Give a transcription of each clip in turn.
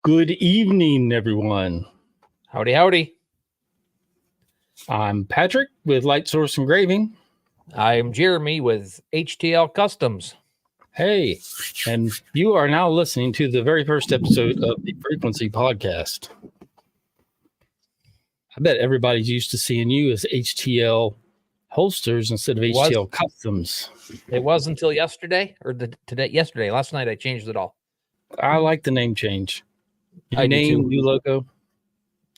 Good evening, everyone. Howdy, howdy. I'm Patrick with Light Source Engraving. I'm Jeremy with HTL Customs. Hey, and you are now listening to the very first episode of the Frequency Podcast. I bet everybody's used to seeing you as HTL Holsters instead of HTL Customs. It was until yesterday, or yesterday. Last night I changed it all. I like the name change. New name, new logo.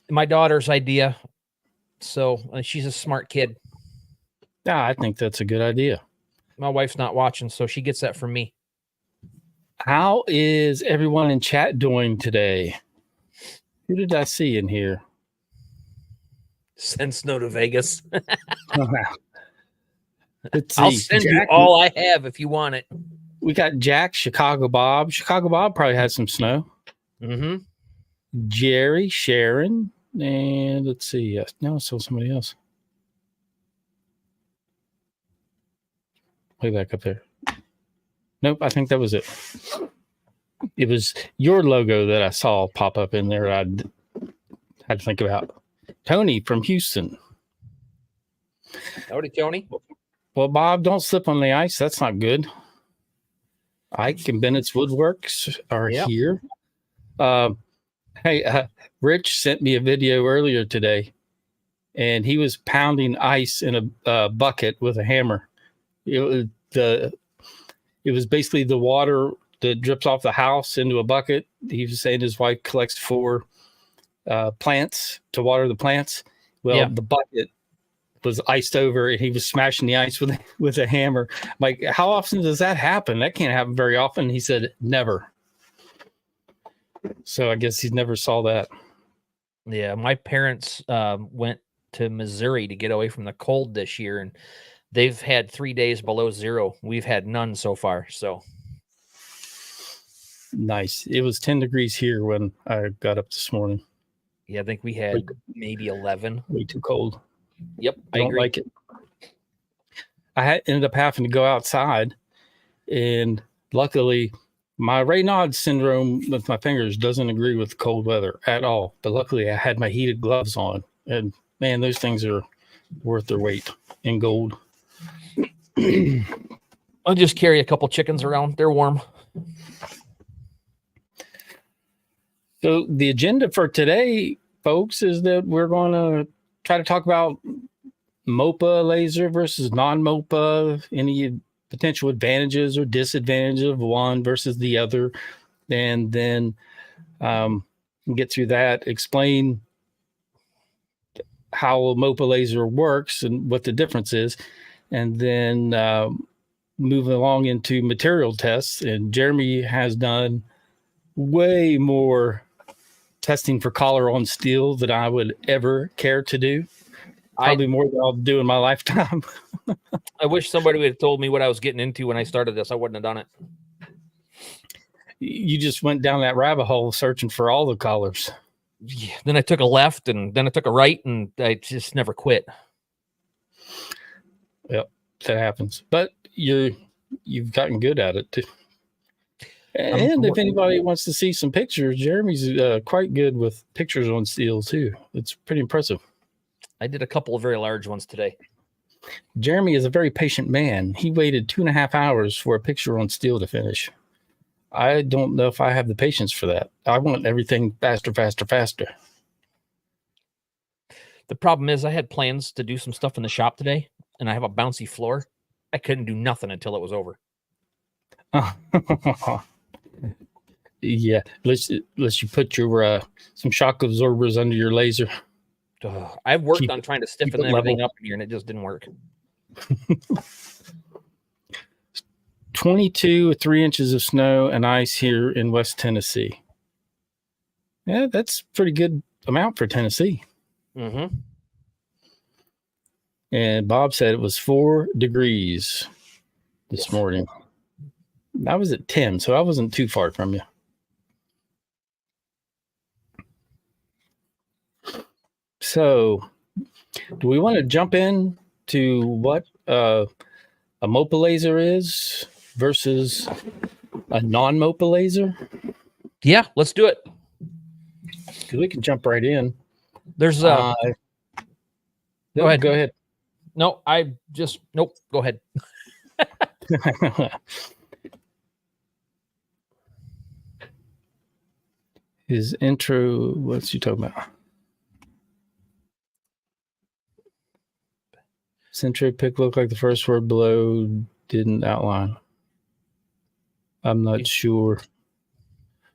My daughter's idea. So she's a smart kid. Yeah, I think that's a good idea. My wife's not watching, so she gets that from me. How is everyone in chat doing today? Who did I see in here? Send snow to Vegas. I'll send you all I have if you want it. We got Jack, Chicago Bob. Chicago Bob probably had some snow. Mm-hmm. Jerry, Sharon, and let's see. Yes, no, so somebody else. Way back up there. Nope, I think that was it. It was your logo that I saw pop up in there. I had to think about. Tony from Houston. Howdy, Tony. Well, Bob, don't slip on the ice. That's not good. Ike and Bennett's Woodworks are here. Hey, Rich sent me a video earlier today, and he was pounding ice in a bucket with a hammer. It was basically the water that drips off the house into a bucket. He was saying his wife collects 4 plants to water the plants. Well, the bucket was iced over, and he was smashing the ice with a hammer. Like, how often does that happen? That can't happen very often. He said never. So I guess he never saw that. Yeah, my parents went to Missouri to get away from the cold this year, and they've had 3 days below zero. We've had none so far. So nice. It was 10 degrees here when I got up this morning. Yeah, I think we had maybe 11. Way too cold. Yep, I don't like it. I ended up having to go outside, and luckily my Raynaud syndrome with my fingers doesn't agree with cold weather at all. But luckily I had my heated gloves on, and man, those things are worth their weight in gold. I'll just carry a couple chickens around. They're warm. So the agenda for today, folks, is that we're going to try to talk about MOPA laser versus non-MOPA, any potential advantages or disadvantages of one versus the other, and then get through that, explain how a MOPA laser works and what the difference is, and then move along into material tests. And Jeremy has done way more testing for collar on steel than I would ever care to do. Probably more than I'll do in my lifetime. I wish somebody would have told me what I was getting into when I started this. I wouldn't have done it. You just went down that rabbit hole searching for all the collars. Yeah, then I took a left, and then I took a right, and I just never quit. Yep, that happens. But you've gotten good at it too. And if anybody wants to see some pictures, Jeremy's quite good with pictures on steel too. It's pretty impressive. I did a couple of very large ones today. Jeremy is a very patient man. He waited 2.5 hours for a picture on steel to finish. I don't know if I have the patience for that. I want everything faster, faster, faster. The problem is I had plans to do some stuff in the shop today, and I have a bouncy floor. I couldn't do nothing until it was over. Yeah, unless you put your some shock absorbers under your laser. I've worked on trying to stiffen everything up in here, and it just didn't work. 22 or 3 inches of snow and ice here in West Tennessee. Yeah, that's a pretty good amount for Tennessee. Mm-hmm. And Bob said it was 4 degrees this morning. I was at 10, so I wasn't too far from you. So, do we want to jump in to what a MOPA laser is versus a non-MOPA laser? Yeah, let's do it. We can jump right in. There's Go ahead. Go ahead. No, nope. Go ahead. His intro, what's he talking about? His intro pick looked like the first word below didn't outline. I'm not sure.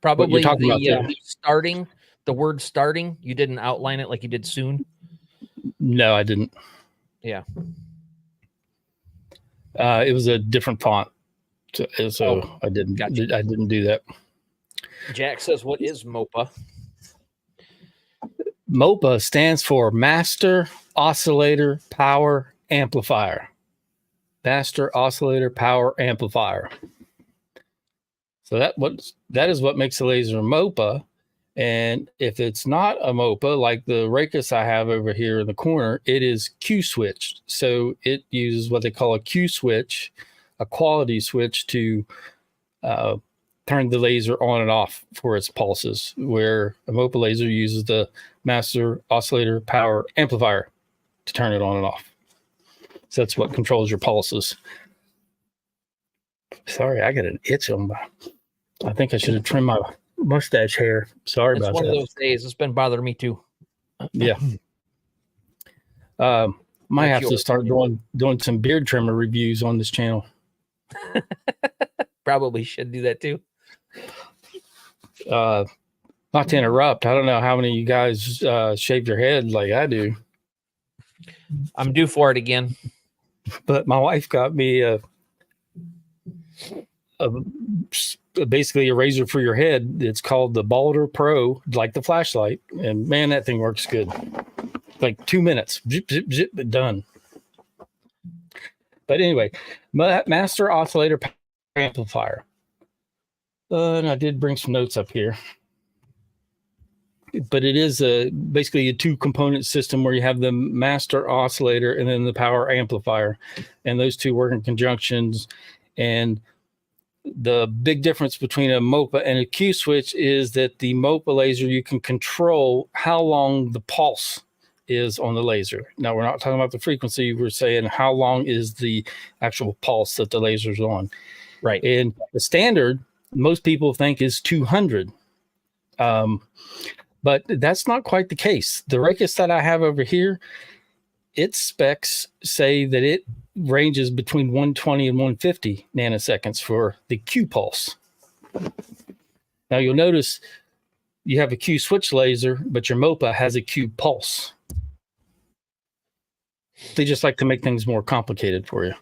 Probably the word starting. You didn't outline it like you did soon. No, I didn't. Yeah. It was a different font. So I didn't. Gotcha. I didn't do that. Jack says, "What is MOPA?" MOPA stands for Master Oscillator Power Amplifier. Master Oscillator Power Amplifier. So that is what makes a laser MOPA. And if it's not a MOPA, like the Raycus I have over here in the corner, it is Q switched. So it uses what they call a Q switch, a quality switch to turn the laser on and off for its pulses, where a MOPA laser uses the Master Oscillator Power Amplifier to turn it on and off. So that's what controls your pulses. Sorry, I got an itch on my... I think I should have trimmed my mustache hair. Sorry about that. It's one of those days. It's been bothering me too. Yeah. Might have to start doing some beard trimmer reviews on this channel. Probably should do that too. Not to interrupt, I don't know how many of you guys shave your head like I do. I'm due for it again. But my wife got me basically a razor for your head. It's called the Balder Pro, like the flashlight. And man, that thing works good. Like 2 minutes, zip, zip, zip, done. But anyway, Master Oscillator Power Amplifier. And I did bring some notes up here. But it is basically a two-component system where you have the master oscillator and then the power amplifier. And those two work in conjunctions. And the big difference between a MOPA and a Q switch is that the MOPA laser, you can control how long the pulse is on the laser. Now, we're not talking about the frequency. We're saying how long is the actual pulse that the laser's on. Right. And the standard, most people think, is 200. But that's not quite the case. The Raycus that I have over here, its specs say that it ranges between 120 and 150 nanoseconds for the Q pulse. Now you'll notice you have a Q switch laser, but your MOPA has a Q pulse. They just like to make things more complicated for you.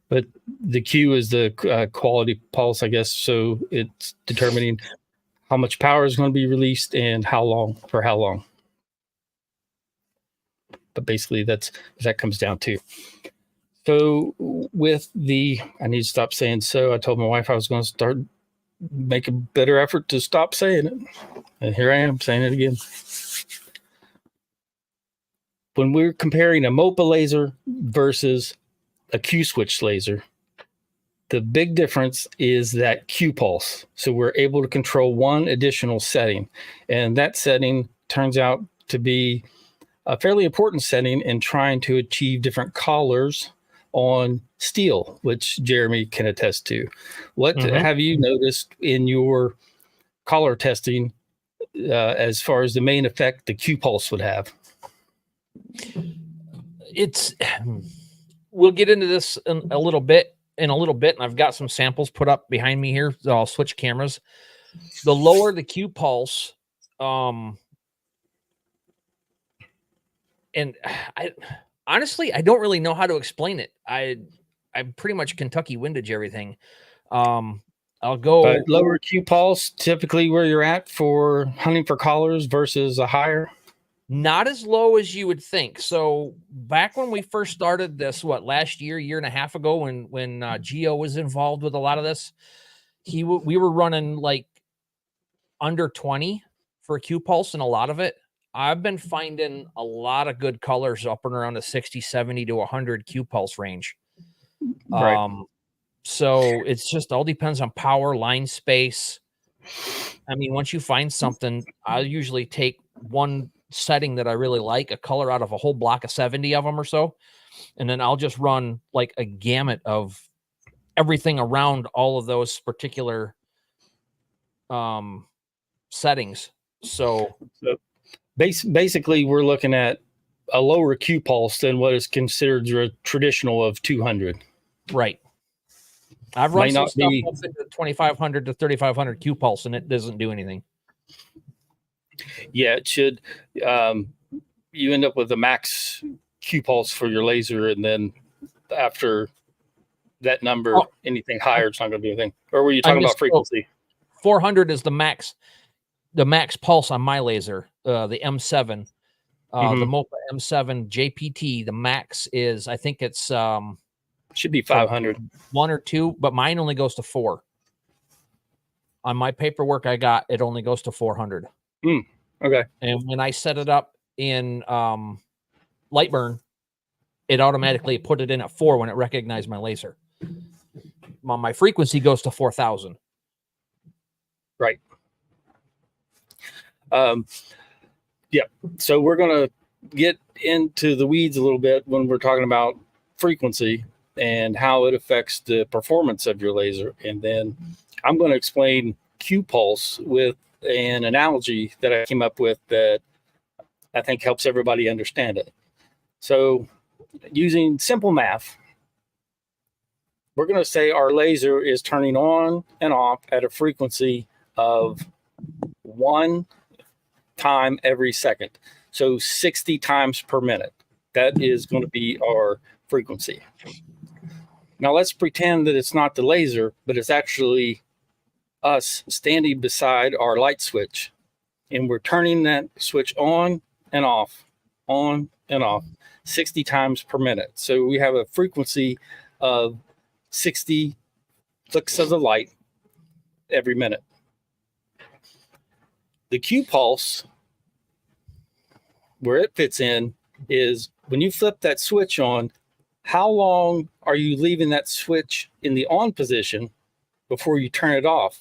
But the Q is the quality pulse, I guess. So it's determining how much power is going to be released and how long, for how long. But basically that comes down to. So with I need to stop saying so. I told my wife I was going to make a better effort to stop saying it. And here I am saying it again. When we're comparing a MOPA laser versus a Q switch laser, the big difference is that Q pulse. So we're able to control one additional setting. And that setting turns out to be a fairly important setting in trying to achieve different collars on steel, which Jeremy can attest to. What have you noticed in your collar testing as far as the main effect the Q pulse would have? We'll get into this in a little bit, and I've got some samples put up behind me here. So I'll switch cameras. The lower the Q pulse, and I honestly don't really know how to explain it. I'm pretty much Kentucky windage everything. I'll go. But lower Q pulse, typically where you're at for hunting for collars versus a higher? Not as low as you would think. So back when we first started this, last year and a half ago, when Gio was involved with a lot of this, we were running like under 20 for Q pulse, and a lot of it. I've been finding a lot of good colors up and around the 60, 70 to 100 Q pulse range. Right. So it's just all depends on power, line space, I mean, once you find something, I usually take one setting that I really like, a color out of a whole block of 70 of them or so, and then I'll just run like a gamut of everything around all of those particular settings. So basically, we're looking at a lower Q pulse than what is considered your traditional of 200. Right. I've run some stuff up into 2500 to 3500 Q pulse, and it doesn't do anything. Yeah, it should. You end up with a max Q pulse for your laser, and then after that number, anything higher, it's not going to be anything. Or were you talking about frequency? 400 is the max pulse on my laser, the M7, the MOPA M7 JPT. The max is, I think it's should be 500, 1 or 2, but mine only goes to 4. On my paperwork I got, it only goes to 400. Okay. And when I set it up in Lightburn, it automatically put it in at 4 when it recognized my laser. My frequency goes to 4000. Right. Yeah. So we're going to get into the weeds a little bit when we're talking about frequency and how it affects the performance of your laser. And then I'm going to explain Q pulse with an analogy that I came up with that I think helps everybody understand it. So using simple math, we're going to say our laser is turning on and off at a frequency of 1 time every second. So 60 times per minute. That is going to be our frequency. Now let's pretend that it's not the laser, but it's actually us standing beside our light switch. And we're turning that switch on and off, 60 times per minute. So we have a frequency of 60 flicks of the light every minute. The Q pulse, where it fits in, is when you flip that switch on, how long are you leaving that switch in the on position before you turn it off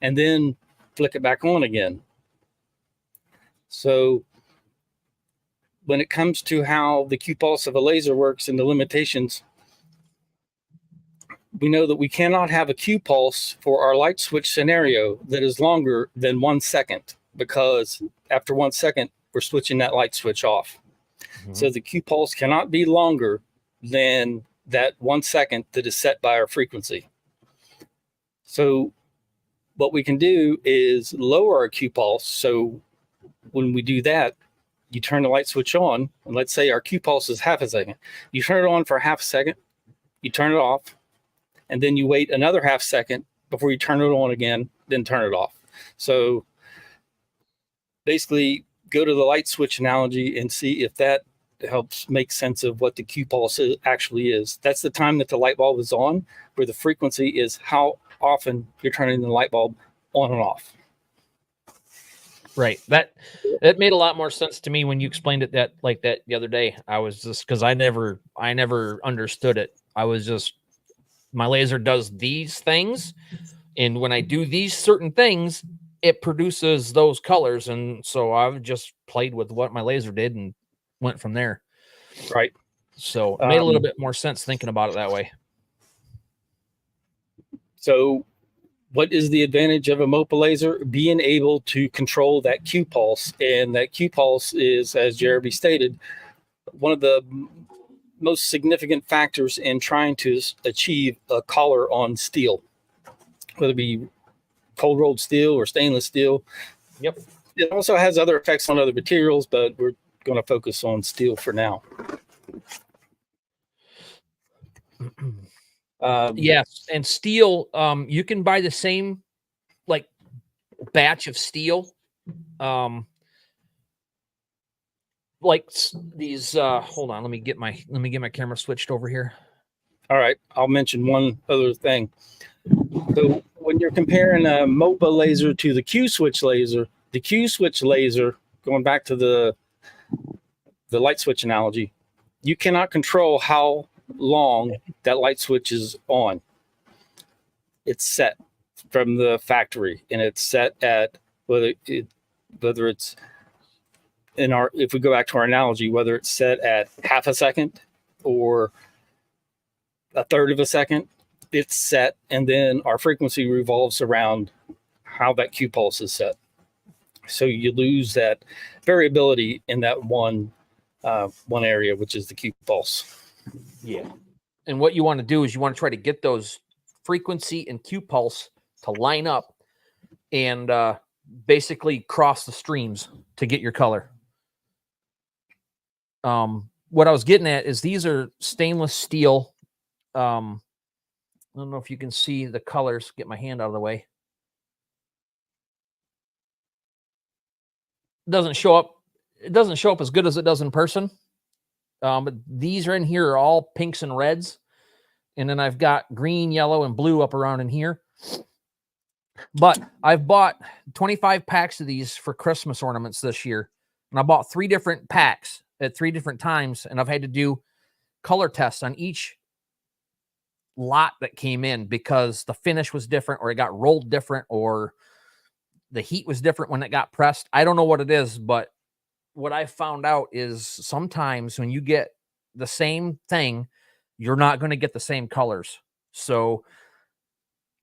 and then flick it back on again? So when it comes to how the Q pulse of a laser works and the limitations, we know that we cannot have a Q pulse for our light switch scenario that is longer than 1 second, because after 1 second, we're switching that light switch off. So the Q pulse cannot be longer than that 1 second that is set by our frequency. So what we can do is lower our Q pulse. So when we do that, you turn the light switch on, and let's say our Q pulse is half a second. You turn it on for half a second, you turn it off, and then you wait another half second before you turn it on again, then turn it off. So basically, go to the light switch analogy and see if that helps make sense of what the Q pulse actually is. That's the time that the light bulb is on, where the frequency is how often you're turning the light bulb on and off. Right. That made a lot more sense to me when you explained it that the other day. I was just, because I never understood it. I was just, my laser does these things, and when I do these certain things, it produces those colors. And so I've just played with what my laser did and went from there. Right. So it made a little bit more sense thinking about it that way. So what is the advantage of a MOPA laser? Being able to control that Q pulse. And that Q pulse is, as Jeremy stated, one of the most significant factors in trying to achieve a color on steel, whether it be cold rolled steel or stainless steel. Yep. It also has other effects on other materials, but we're going to focus on steel for now. Yes, and steel, you can buy the same like batch of steel, like these. Hold on, let me get my camera switched over here. All right, I'll mention one other thing. So when you're comparing a MOPA laser to the Q switch laser, going back to the light switch analogy, you cannot control how long that light switch is on. It's set from the factory, and it's set at whether it's if we go back to our analogy, whether it's set at half a second or a third of a second, it's set, and then our frequency revolves around how that Q pulse is set. So you lose that variability in that one area, which is the Q pulse. Yeah. And what you want to do is you want to try to get those frequency and Q pulse to line up and basically cross the streams to get your color. What I was getting at is these are stainless steel. I don't know if you can see the colors. Get my hand out of the way. It doesn't show up as good as it does in person. But these are in here are all pinks and reds. And then I've got green, yellow, and blue up around in here. But I've bought 25 packs of these for Christmas ornaments this year. And I bought 3 different packs at 3 different times. And I've had to do color tests on each lot that came in because the finish was different, or it got rolled different, or the heat was different when it got pressed. I don't know what it is, but what I found out is sometimes when you get the same thing, you're not going to get the same colors. So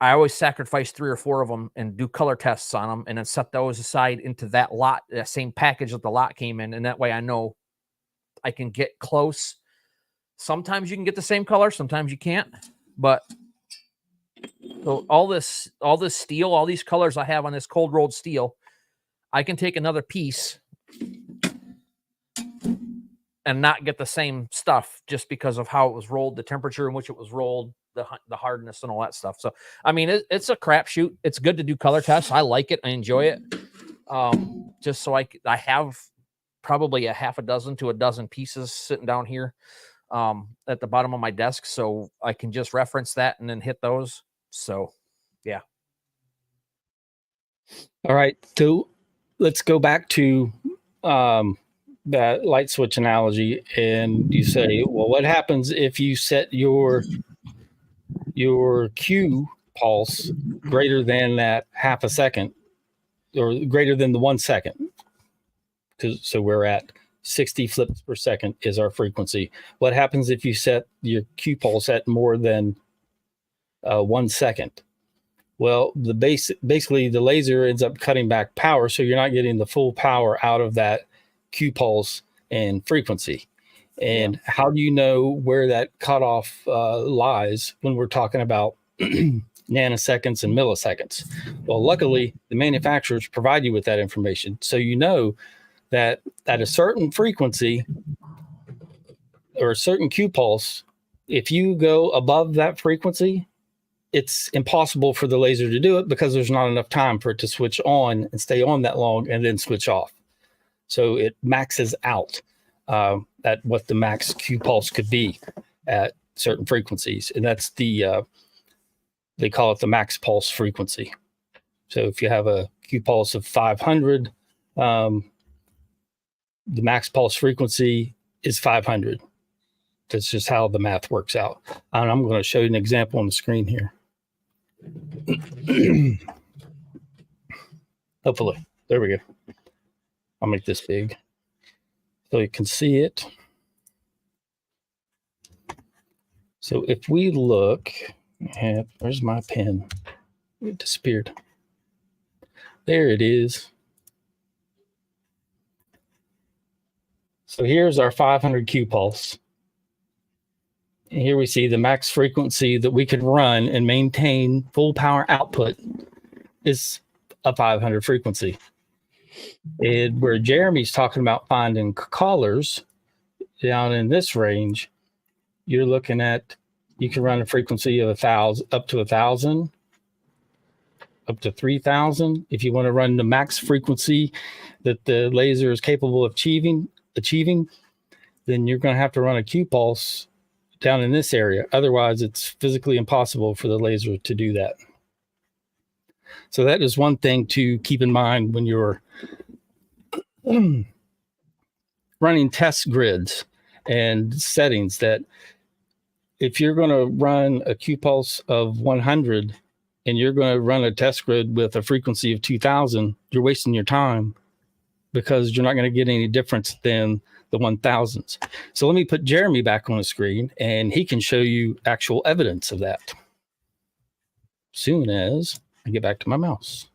I always sacrifice 3 or 4 of them and do color tests on them, and then set those aside into that lot, that same package that the lot came in. And that way I know I can get close. Sometimes you can get the same color, sometimes you can't. But so all this steel, all these colors I have on this cold rolled steel, I can take another piece and not get the same stuff just because of how it was rolled, the temperature in which it was rolled, the hardness and all that stuff. So, I mean, it's a crapshoot. It's good to do color tests. I like it. I enjoy it. Just so I have probably a half a dozen to a dozen pieces sitting down here at the bottom of my desk. So I can just reference that and then hit those. So, yeah. All right. So let's go back to that light switch analogy. And you say, well, what happens if you set your Q pulse greater than that half a second, or greater than the 1 second? So we're at 60 flips per second is our frequency. What happens if you set your Q pulse at more than 1 second? Well, basically the laser ends up cutting back power, so you're not getting the full power out of that Q pulse and frequency. And how do you know where that cutoff lies when we're talking about nanoseconds and milliseconds? Well, luckily, the manufacturers provide you with that information. So you know that at a certain frequency or a certain Q pulse, if you go above that frequency, it's impossible for the laser to do it because there's not enough time for it to switch on and stay on that long and then switch off. So it maxes out at what the max Q pulse could be at certain frequencies. And that's they call it the max pulse frequency. So if you have a Q pulse of 500, the max pulse frequency is 500. That's just how the math works out. And I'm going to show you an example on the screen here. Hopefully. There we go. I'll make this big so you can see it. So if we look at, where's my pen? It disappeared. There it is. So here's our 500 Q pulse. And here we see the max frequency that we could run and maintain full power output is a 500 frequency. And where Jeremy's talking about finding colors down in this range, you're looking at, you can run a frequency of 1,000 up to 1,000, up to 3,000. If you want to run the max frequency that the laser is capable of achieving, then you're going to have to run a Q pulse down in this area. Otherwise, it's physically impossible for the laser to do that. So that is one thing to keep in mind when you're running test grids and settings, that if you're going to run a Q pulse of 100 and you're going to run a test grid with a frequency of 2000, you're wasting your time because you're not going to get any difference than the 1000s. So let me put Jeremy back on the screen and he can show you actual evidence of that. Soon as I get back to my mouse.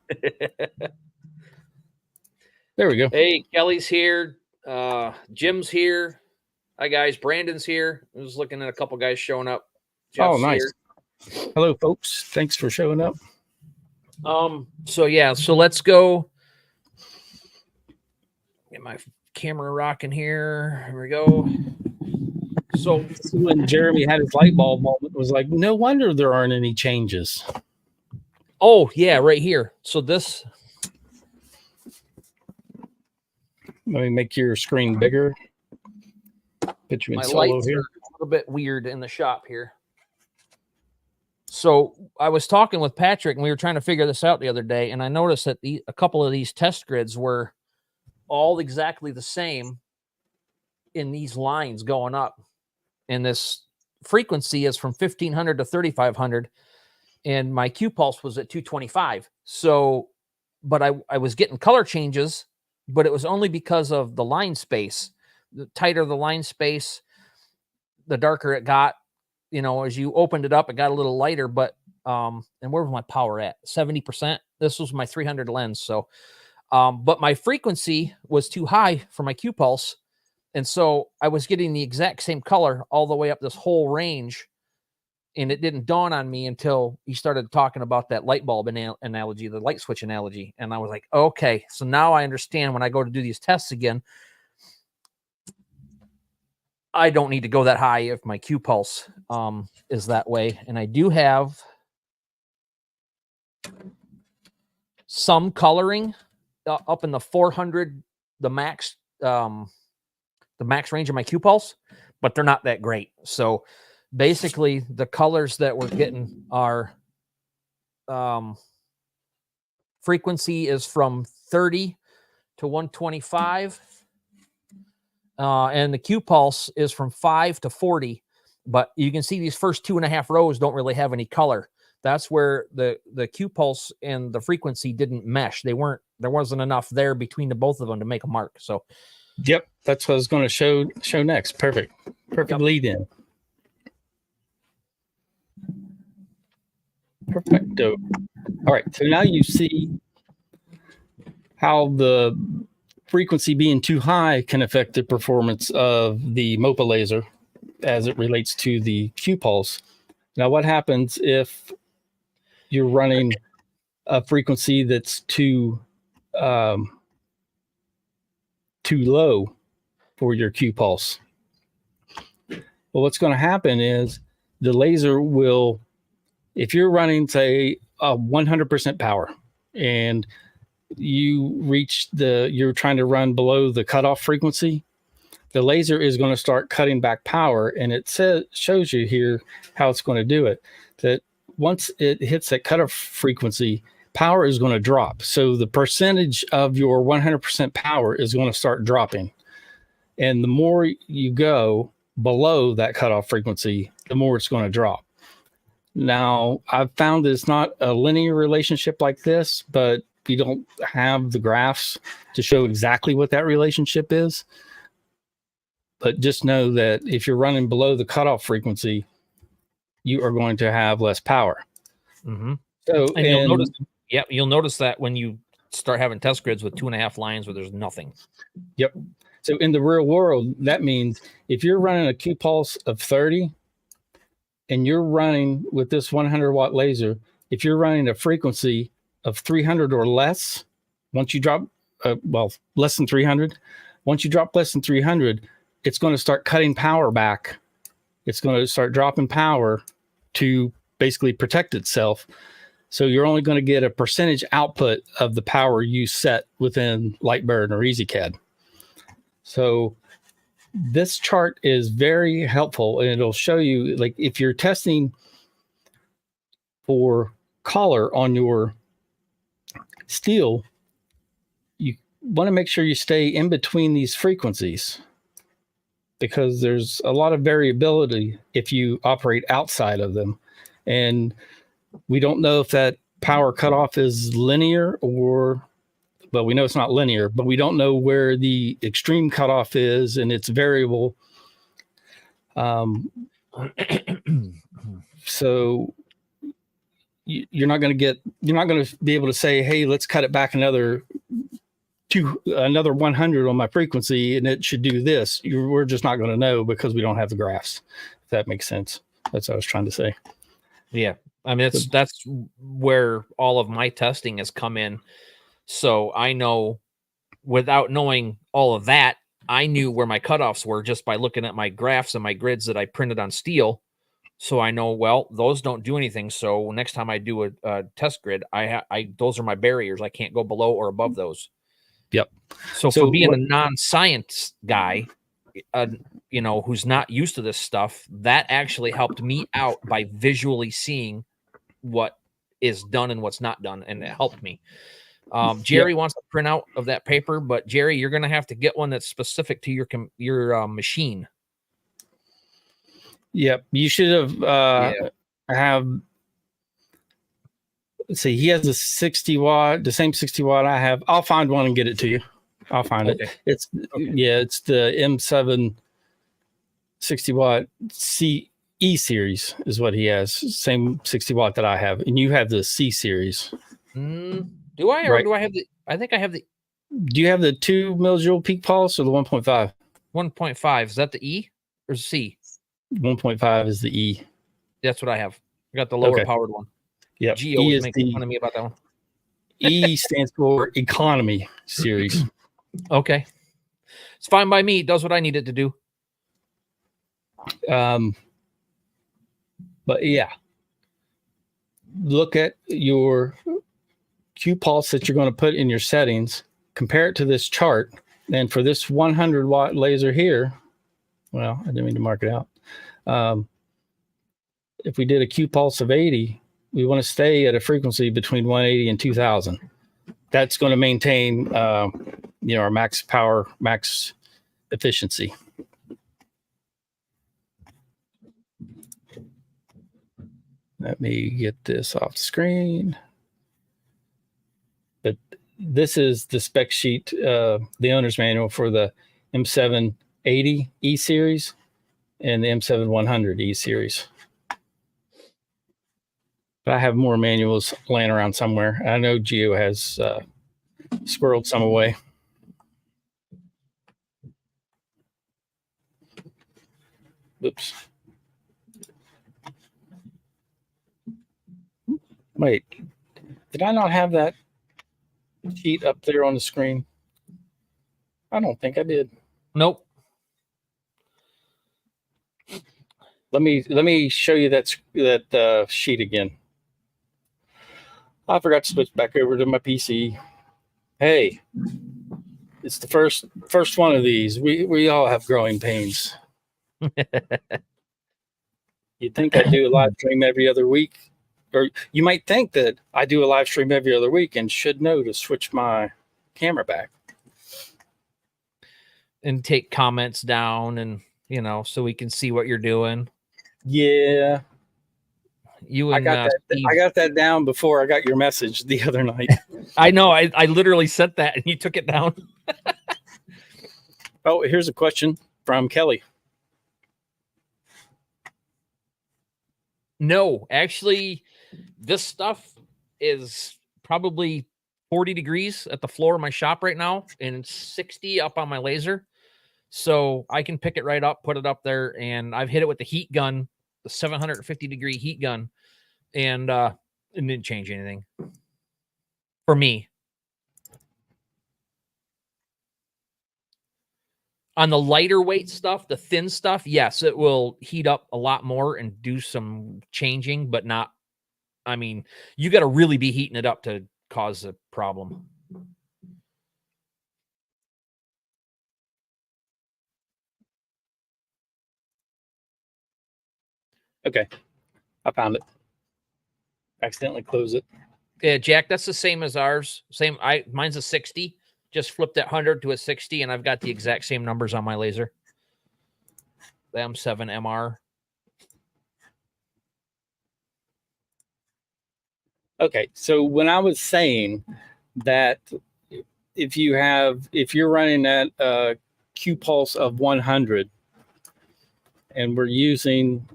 There we go. Hey, Kelly's here. Jim's here. Hi, guys. Brandon's here. I was looking at a couple guys showing up. Jeff's nice. Here. Hello, folks. Thanks for showing up. So yeah, so let's go. Get my camera rocking here. Here we go. So when Jeremy had his light bulb moment, it was like, no wonder there aren't any changes. Oh, yeah, right here. So this. Let me make your screen bigger. Put you in my solo lights here. Are a little bit weird in the shop here. So I was talking with Patrick, and we were trying to figure this out the other day, and I noticed that a couple of these test grids were all exactly the same in these lines going up. And this frequency is from 1500 to 3500, and my Q pulse was at 225. So, but I was getting color changes, but it was only because of the line space. The tighter the line space, the darker it got. You know, as you opened it up, it got a little lighter, but, and where was my power at? 70%. This was my 300 lens. So, but my frequency was too high for my Q pulse. And so I was getting the exact same color all the way up this whole range. And it didn't dawn on me until he started talking about that light bulb analogy, the light switch analogy. And I was like, okay, so now I understand when I go to do these tests again, I don't need to go that high if my Q pulse is that way. And I do have some coloring up in the 400, the max range of my Q pulse, but they're not that great. So basically the colors that we're getting are frequency is from 30 to 125. And the Q pulse is from 5 to 40, but you can see these first 2.5 rows don't really have any color. That's where the Q pulse and the frequency didn't mesh. There wasn't enough there between the both of them to make a mark. So, yep, that's what I was going to show next. Perfect yep. Lead in. Perfecto. All right, so now you see how the frequency being too high can affect the performance of the MOPA laser as it relates to the Q pulse. Now, what happens if you're running a frequency that's too low for your Q pulse? Well, what's going to happen is the laser will, if you're running, say, 100% power and you're trying to run below the cutoff frequency, the laser is going to start cutting back power. And it shows you here how it's going to do it. That once it hits that cutoff frequency, power is going to drop. So the percentage of your 100% power is going to start dropping. And the more you go below that cutoff frequency, the more it's going to drop. Now, I've found that it's not a linear relationship like this, but we don't have the graphs to show exactly what that relationship is. But just know that if you're running below the cutoff frequency, you are going to have less power. Mm-hmm. So, and you'll notice that when you start having test grids with 2.5 lines where there's nothing. Yep. So in the real world, that means if you're running a Q pulse of 30 and you're running with this 100 watt laser, if you're running a frequency of 300 or less, once you drop, less than 300, once you drop less than 300, it's going to start cutting power back. It's going to start dropping power to basically protect itself. So you're only going to get a percentage output of the power you set within Lightburn or EasyCAD. So this chart is very helpful, and it'll show you, like, if you're testing for color on your steel, you want to make sure you stay in between these frequencies because there's a lot of variability if you operate outside of them. And we don't know if that power cutoff is linear, or, well, we know it's not linear, but we don't know where the extreme cutoff is, and it's variable. So you're not going to be able to say, hey, let's cut it back another 100 on my frequency, and it should do this. We're just not going to know because we don't have the graphs. If that makes sense. That's what I was trying to say. Yeah. I mean, that's where all of my testing has come in. So I know, without knowing all of that, I knew where my cutoffs were just by looking at my graphs and my grids that I printed on steel. So I know, well, those don't do anything. So next time I do a test grid, those are my barriers. I can't go below or above those. Yep. So for being a non-science guy, you know, who's not used to this stuff, that actually helped me out by visually seeing what is done and what's not done, and it helped me. Jerry wants a printout of that paper, but Jerry, you're going to have to get one that's specific to your machine. Yep. You should have let's see, he has a 60 watt, the same 60 watt I have. I'll find one and get it to you. I'll find it. It's it's the M7 60 watt E series is what he has. Same 60 watt that I have. And you have the C series. Do I, or do I have I think I have the. Do you have the 2 millijoule peak pulse or the 1.5? 1.5. Is that the E or C? 1.5 is the E. That's what I have. I got the lower powered one. Yeah. Geo was making fun of me about that one. E stands for economy series. Okay. It's fine by me. It does what I need it to do. But yeah, look at your Q pulse that you're going to put in your settings, compare it to this chart. And for this 100 watt laser here, well, I didn't mean to mark it out. If we did a Q pulse of 80, we want to stay at a frequency between 180 and 2000. That's going to maintain, our max power, max efficiency. Let me get this off the screen. But this is the spec sheet, the owner's manual for the M780 E series and the M7100 E series. But I have more manuals laying around somewhere. I know Geo has squirreled some away. Oops. Wait, did I not have that sheet up there on the screen? I don't think I did. Nope. Let me show you that sheet again. I forgot to switch back over to my PC. Hey, it's the first one of these. We all have growing pains. You'd think I do a live stream every other week, or you might think that I do a live stream every other week and should know to switch my camera back and take comments down, and so we can see what you're doing. Yeah. I got that down before I got your message the other night. I know. I literally sent that and you took it down. Oh, here's a question from Kelly. No, actually, this stuff is probably 40 degrees at the floor of my shop right now, and 60 up on my laser. So I can pick it right up, put it up there, and I've hit it with the heat gun, the 750 degree heat gun, and it didn't change anything for me. On the lighter weight stuff, the thin stuff, yes, it will heat up a lot more and do some changing, but not, I mean, you got to really be heating it up to cause a problem. Okay. I found it. Accidentally closed it. Yeah, Jack, that's the same as ours. Mine's a 60. Just flipped that 100 to a 60, and I've got the exact same numbers on my laser. The M7MR. Okay, so when I was saying that if you're running at a Q pulse of 100 and we're using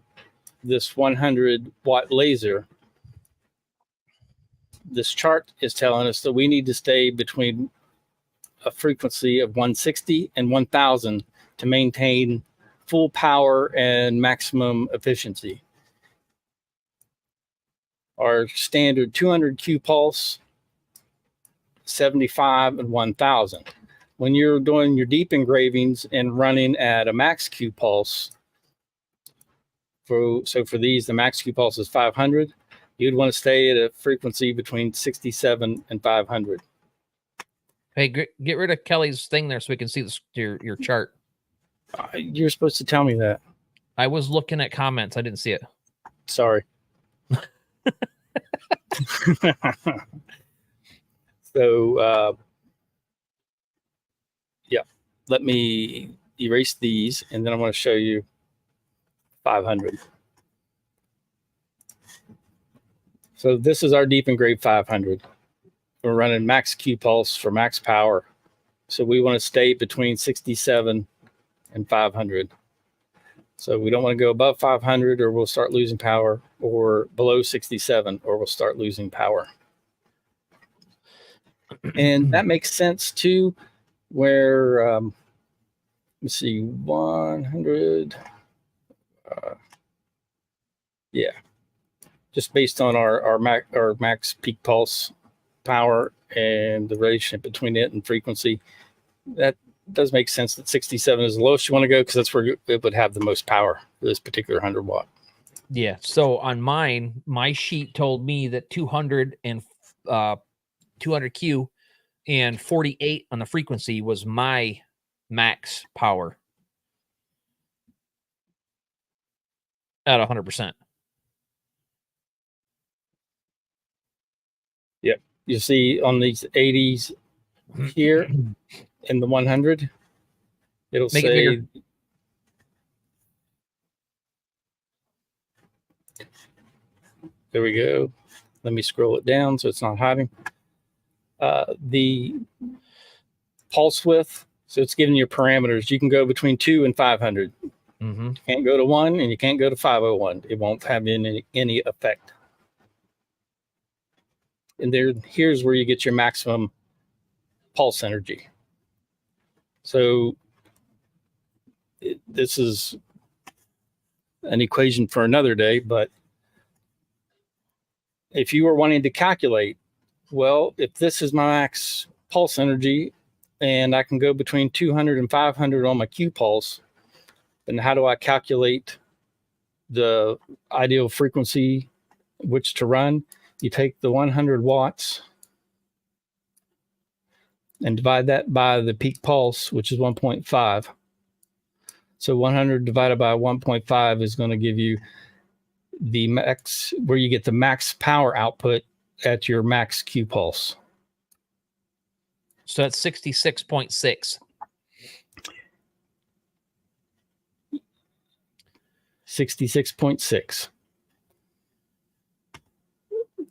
this 100 watt laser, this chart is telling us that we need to stay between a frequency of 160 and 1000 to maintain full power and maximum efficiency. Our standard 200 Q pulse, 75 and 1000. When you're doing your deep engravings and running at a max Q pulse, so for these, the max Q pulse is 500. You'd want to stay at a frequency between 67 and 500. Hey, get rid of Kelly's thing there so we can see this, your chart. You're supposed to tell me that. I was looking at comments. I didn't see it. Sorry. So, yeah, let me erase these, and then I'm going to show you 500. So this is our deep engrave 500. We're running max Q pulse for max power. So we want to stay between 67 and 500. So we don't want to go above 500 or we'll start losing power, or below 67 or we'll start losing power. And that makes sense too, where, let's see, 100. Yeah, just based on our max peak pulse power and the relationship between it and frequency, that does make sense that 67 is the lowest you want to go, because that's where it would have the most power for this particular 100 watt. Yeah. So on mine, my sheet told me that 200 and 200 Q and 48 on the frequency was my max power at 100%. Yep. You see on these 80s here in the 100, it'll Make it say bigger. There we go. Let me scroll it down so it's not hiding. The pulse width, so it's giving you parameters. You can go between 2 and 500. Mm-hmm. You can't go to 1 and you can't go to 501. It won't have any effect. And here's where you get your maximum pulse energy. So this is an equation for another day, but if you were wanting to calculate, well, if this is my max pulse energy and I can go between 200 and 500 on my Q pulse, then how do I calculate the ideal frequency which to run? You take the 100 watts and divide that by the peak pulse, which is 1.5. So 100 divided by 1.5 is going to give you the max, where you get the max power output at your max Q pulse. So that's 66.6. 66.6.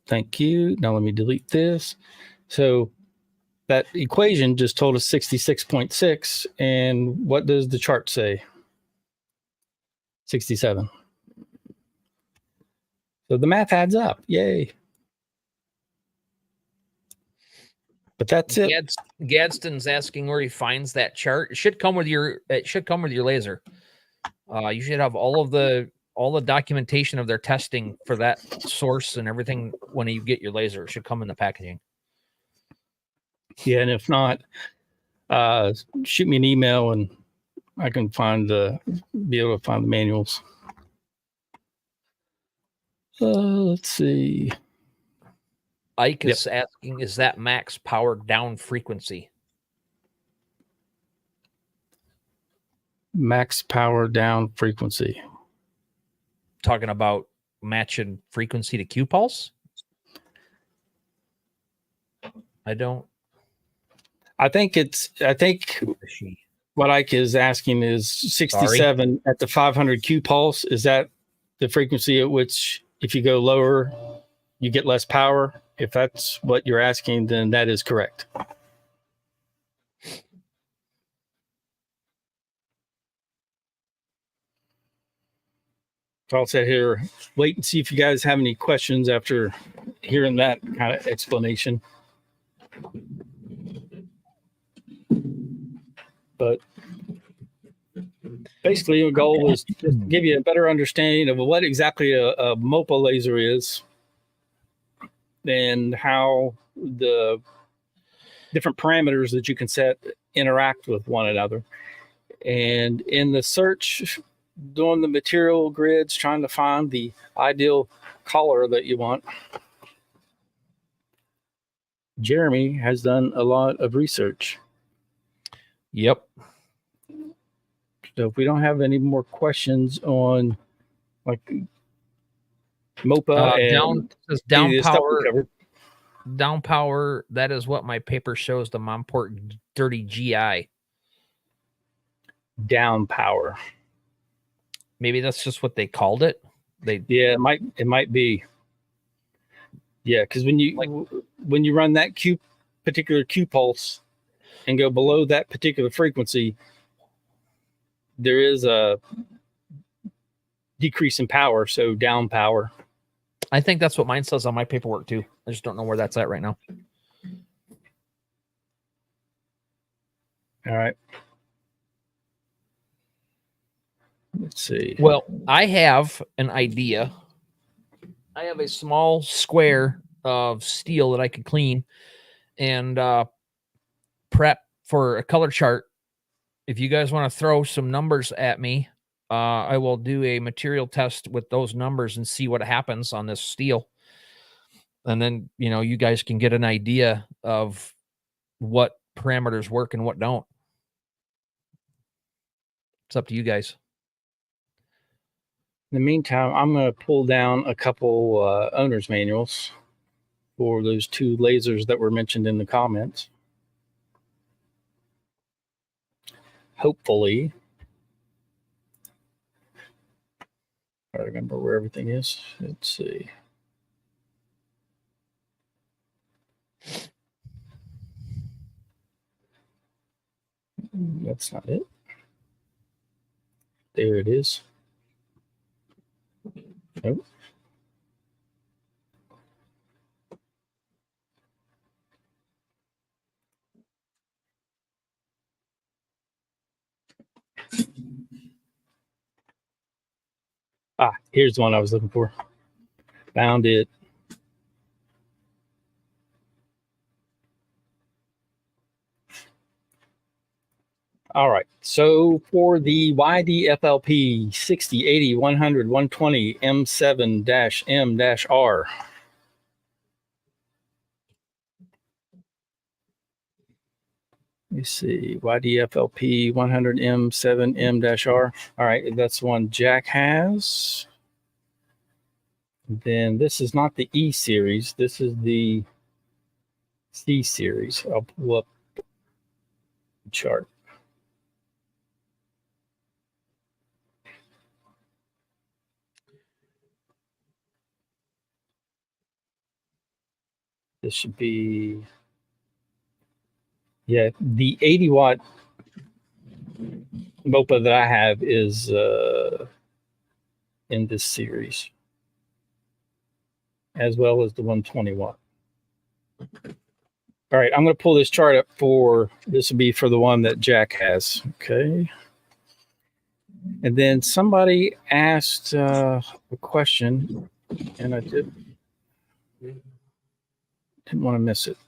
Thank you. Now let me delete this. So that equation just told us 66.6. And what does the chart say? 67. So the math adds up. Yay. But that's it. Gadsden's asking where he finds that chart. It should come with your laser. You should have all the documentation of their testing for that source and everything when you get your laser. It should come in the packaging. Yeah, and if not, shoot me an email and I can be able to find the manuals. Let's see. Ike is asking, is that max power down frequency? Max power down frequency. Talking about matching frequency to Q pulse? I think what Ike is asking is 67 at the 500 Q pulse. Is that the frequency at which, if you go lower, you get less power? If that's what you're asking, then that is correct. So I'll sit here, wait and see if you guys have any questions after hearing that kind of explanation. But basically, the goal was to give you a better understanding of what exactly a MOPA laser is and how the different parameters that you can set interact with one another. And in the search, doing the material grids, trying to find the ideal color that you want, Jeremy has done a lot of research. Yep. So if we don't have any more questions on like MOPA and down power, down power, that is what my paper shows, the Monport Dirty GI. Down power. Maybe that's just what they called it. Yeah, it might be. Yeah, because when you run that particular Q pulse and go below that particular frequency, there is a decrease in power, so down power. I think that's what mine says on my paperwork too. I just don't know where that's at right now. All right. Let's see. Well, I have an idea. I have a small square of steel that I could clean and prep for a color chart. If you guys want to throw some numbers at me, I will do a material test with those numbers and see what happens on this steel. And then, you guys can get an idea of what parameters work and what don't. It's up to you guys. In the meantime, I'm going to pull down a couple owner's manuals for those two lasers that were mentioned in the comments. Hopefully, I remember where everything is. Let's see. That's not it. There it is. Nope. Here's the one I was looking for. Found it. All right. So for the YDFLP 60, 80, 100, 120 M7-M-R. Let me see. YDFLP 100 M7-M-R. All right. That's the one Jack has. Then this is not the E series. This is the C series. I'll pull up the chart. This should be, yeah, the 80 watt MOPA that I have is in this series, as well as the 120 watt. All right, I'm going to pull this chart up for, this will be for the one that Jack has. Okay. And then somebody asked a question, and I didn't want to miss it.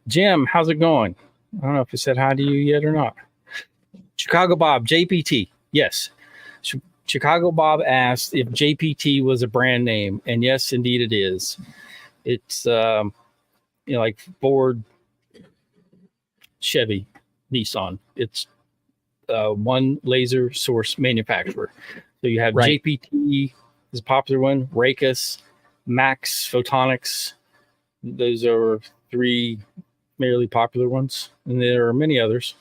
Jim, how's it going? I don't know if he said hi to you yet or not. Chicago Bob, JPT. Yes. Chicago Bob asked if JPT was a brand name, and yes, indeed it is. It's like Ford, Chevy, Nissan. It's one laser source manufacturer. So you have right. JPT is a popular one, Raycus, Max Photonics. Those are three fairly popular ones, and there are many others.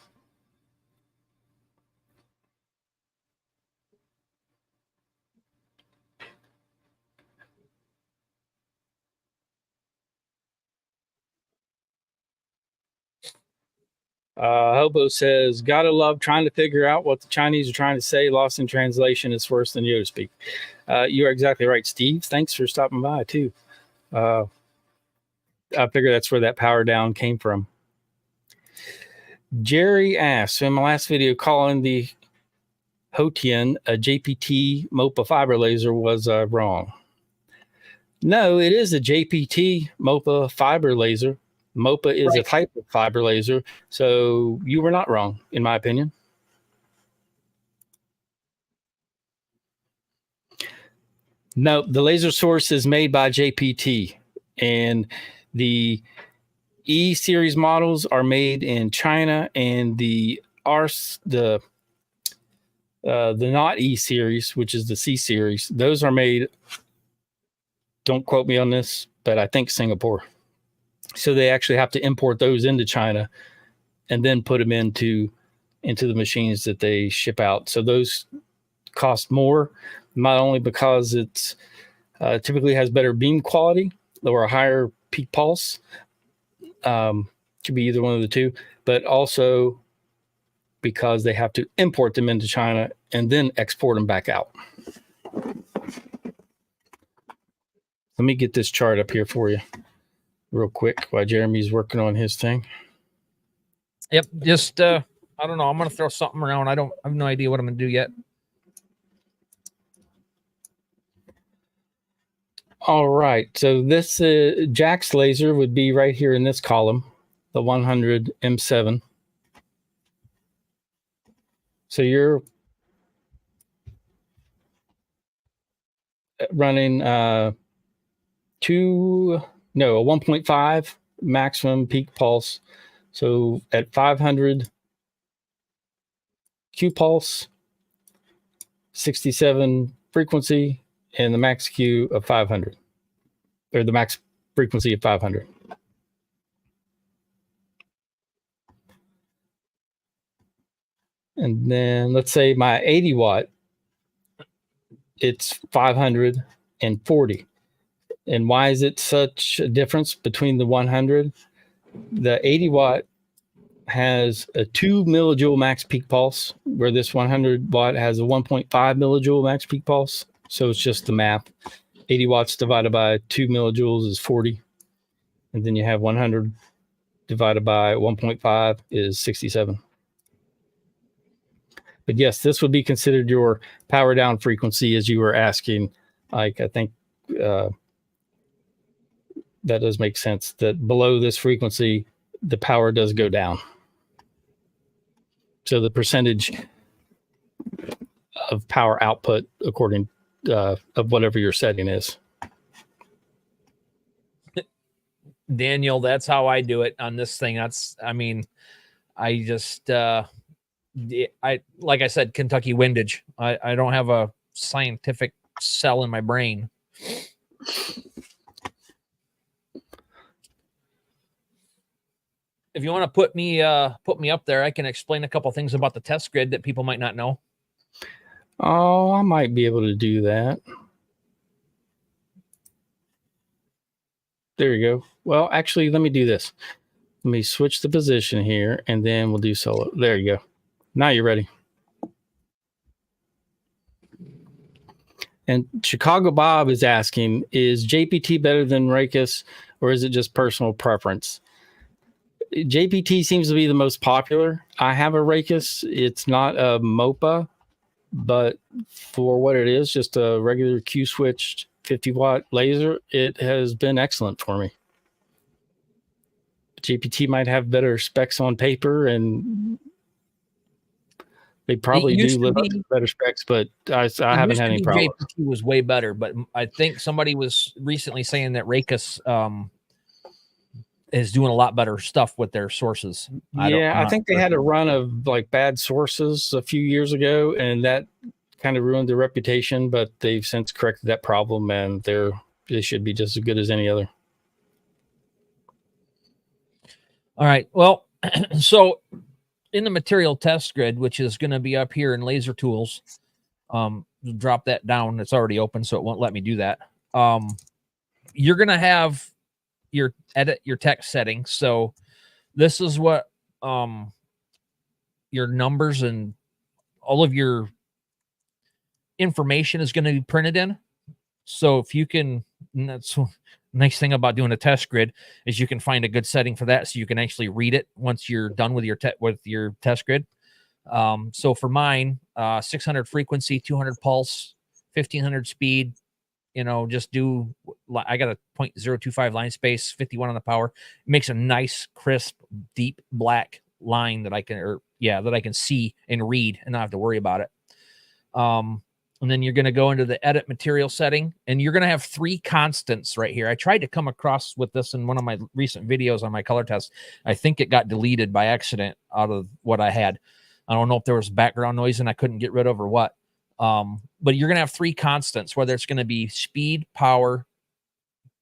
Hobo says, gotta love trying to figure out what the Chinese are trying to say. Lost in translation is worse than Yoda speak. You're exactly right, Steve. Thanks for stopping by, too. I figure that's where that power down came from. Jerry asks, in my last video, calling the Hotian a JPT MOPA fiber laser was wrong. No, it is a JPT MOPA fiber laser. MOPA is a type of fiber laser, so you were not wrong, in my opinion. No, the laser source is made by JPT, and the E series models are made in China, and the not E series, which is the C series, those are made. Don't quote me on this, but I think Singapore. So they actually have to import those into China and then put them into the machines that they ship out. So those cost more, not only because it's typically has better beam quality or a higher peak pulse. Could be either one of the two, but also because they have to import them into China and then export them back out. Let me get this chart up here for you real quick while Jeremy's working on his thing. Yep. Just, I don't know. I'm going to throw something around. I have no idea what I'm going to do yet. All right. So this Jack's laser would be right here in this column, the 100 M7. So you're running a 1.5 maximum peak pulse. So at 500 Q pulse, 67 frequency, and the max Q of 500, or the max frequency of 500. And then let's say my 80 watt, it's 540. And why is it such a difference between the 100? The 80 watt has a 2 millijoule max peak pulse, where this 100 watt has a 1.5 millijoule max peak pulse. So it's just the math. 80 watts divided by 2 millijoules is 40. And then you have 100 divided by 1.5 is 67. But yes, this would be considered your power down frequency, as you were asking. Like, I think that does make sense, that below this frequency, the power does go down. So the percentage of power output according of whatever your setting is. Daniel, that's how I do it on this thing. I just, like I said, Kentucky windage. I don't have a scientific cell in my brain. If you want to put me up there, I can explain a couple things about the test grid that people might not know. Oh, I might be able to do that. There you go. Well, actually, let me do this. Let me switch the position here, and then we'll do solo. There you go. Now you're ready. And Chicago Bob is asking, is JPT better than Raycus, or is it just personal preference? JPT seems to be the most popular. I have a Raycus. It's not a MOPA, but for what it is, just a regular Q switched 50 watt laser, it has been excellent for me. JPT might have better specs on paper, and they probably do live up to better specs, but I haven't had any problems. JPT was way better, but I think somebody was recently saying that Raycus is doing a lot better stuff with their sources. I think they had a run of like bad sources a few years ago, and that kind of ruined their reputation, but they've since corrected that problem, and they should be just as good as any other. All right. Well, so in the material test grid, which is going to be up here in Laser Tools, drop that down. It's already open, so it won't let me do that. You're going to have edit your text settings. So this is what your numbers and all of your information is going to be printed in. So if you can, and that's nice thing about doing a test grid is you can find a good setting for that, so you can actually read it once you're done with your test grid. So for mine, 600 frequency, 200 pulse, 1500 speed. Just do. I got a 0.025 line space, 51 on the power. It makes a nice, crisp, deep black line that I can see and read and not have to worry about it. And then you're going to go into the edit material setting, and you're going to have 3 constants right here. I tried to come across with this in one of my recent videos on my color test. I think it got deleted by accident out of what I had. I don't know if there was background noise and I couldn't get rid of or what. But you're going to have 3 constants, whether it's going to be speed, power,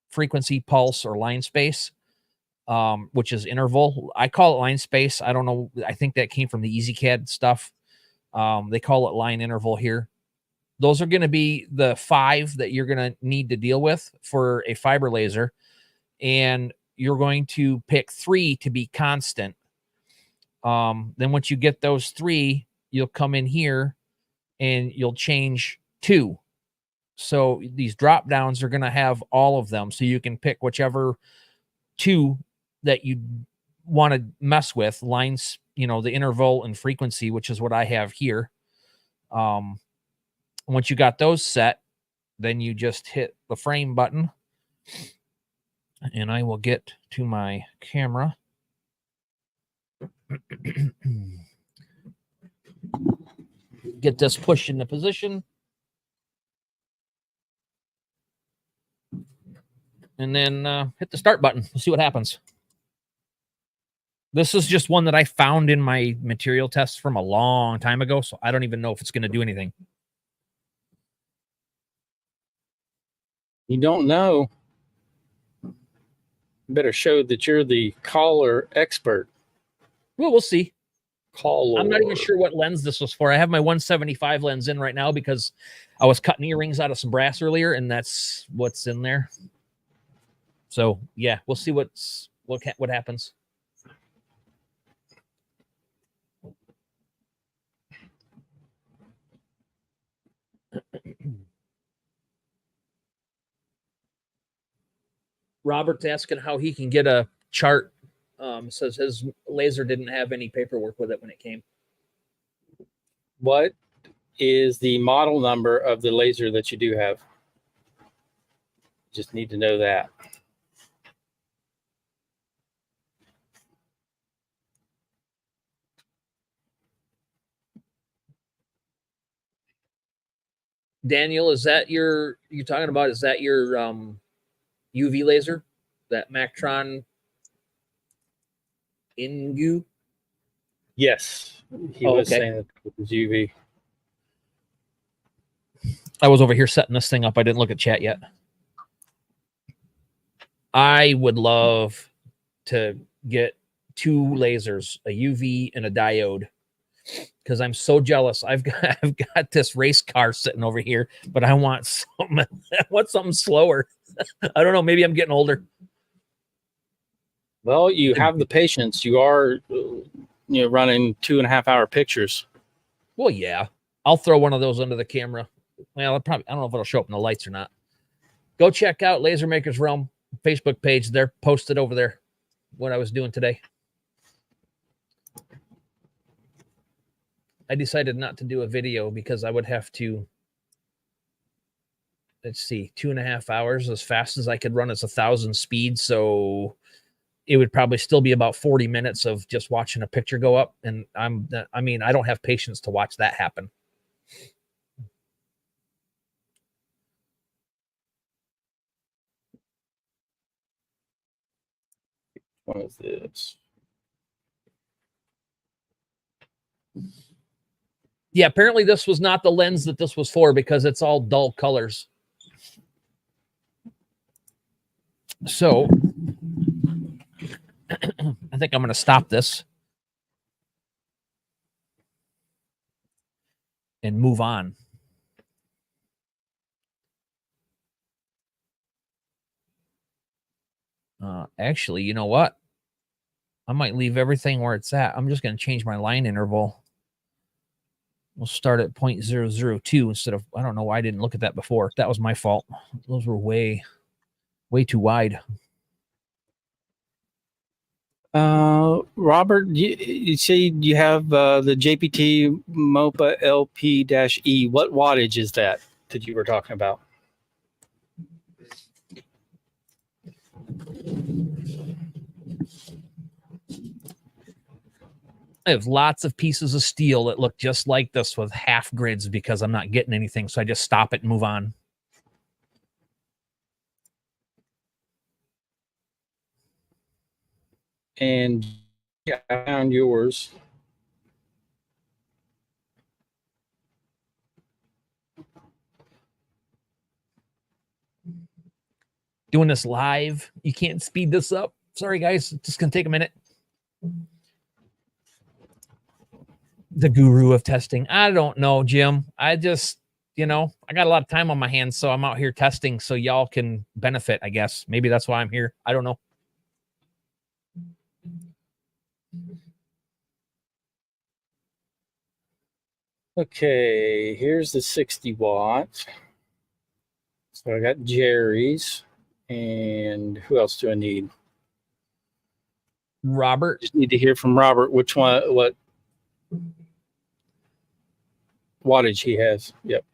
frequency, pulse, or line space, which is interval. I call it line space. I don't know. I think that came from the EasyCAD stuff. They call it line interval here. Those are going to be the 5 that you're going to need to deal with for a fiber laser. And you're going to pick 3 to be constant. Then once you get those 3, you'll come in here and you'll change 2. So these drop downs are going to have all of them. So you can pick whichever 2 that you want to mess with, lines, the interval and frequency, which is what I have here. Once you got those set, then you just hit the frame button, and I will get to my camera. Get this pushed into position. And then hit the start button. We'll see what happens. This is just one that I found in my material tests from a long time ago, so I don't even know if it's going to do anything. You don't know. You better show that you're the caller expert. Well, we'll see. Caller. I'm not even sure what lens this was for. I have my 175 lens in right now because I was cutting earrings out of some brass earlier, and that's what's in there. So yeah, we'll see what happens. Robert's asking how he can get a chart. Says his laser didn't have any paperwork with it when it came. What is the model number of the laser that you do have? Just need to know that. Daniel, is that you're talking about? Is that your UV laser, that Mactron Ingu? Yes, he was saying that it was UV. I was over here setting this thing up. I didn't look at chat yet. I would love to get 2 lasers, a UV and a diode, because I'm so jealous. I've got this race car sitting over here, but I want something slower. I don't know. Maybe I'm getting older. Well, you have the patience. You are, running 2.5 hour pictures. Well, yeah, I'll throw one of those under the camera. Well, I don't know if it'll show up in the lights or not. Go check out Laser Makers Realm Facebook page. They're posted over there. What I was doing today. I decided not to do a video because I would have to, let's see, 2.5 hours as fast as I could run as 1,000 speed. So it would probably still be about 40 minutes of just watching a picture go up. And I don't have patience to watch that happen. What is this? Yeah, apparently this was not the lens that this was for because it's all dull colors. So I think I'm going to stop this and move on. Actually, you know what? I might leave everything where it's at. I'm just going to change my line interval. We'll start at 0.002 instead of, I don't know why I didn't look at that before. That was my fault. Those were way too wide. Robert, you say you have the JPT MOPA LP-E. What wattage is that you were talking about? I have lots of pieces of steel that look just like this with half grids because I'm not getting anything. So I just stop it and move on. And yeah, I found yours. Doing this live. You can't speed this up. Sorry, guys. It's just going to take a minute. The guru of testing. I don't know, Jim. I just, I got a lot of time on my hands, so I'm out here testing so y'all can benefit, I guess. Maybe that's why I'm here. I don't know. Okay, here's the 60 watts. So I got Jerry's. And who else do I need? Robert. Just need to hear from Robert which one, what wattage he has. Yep.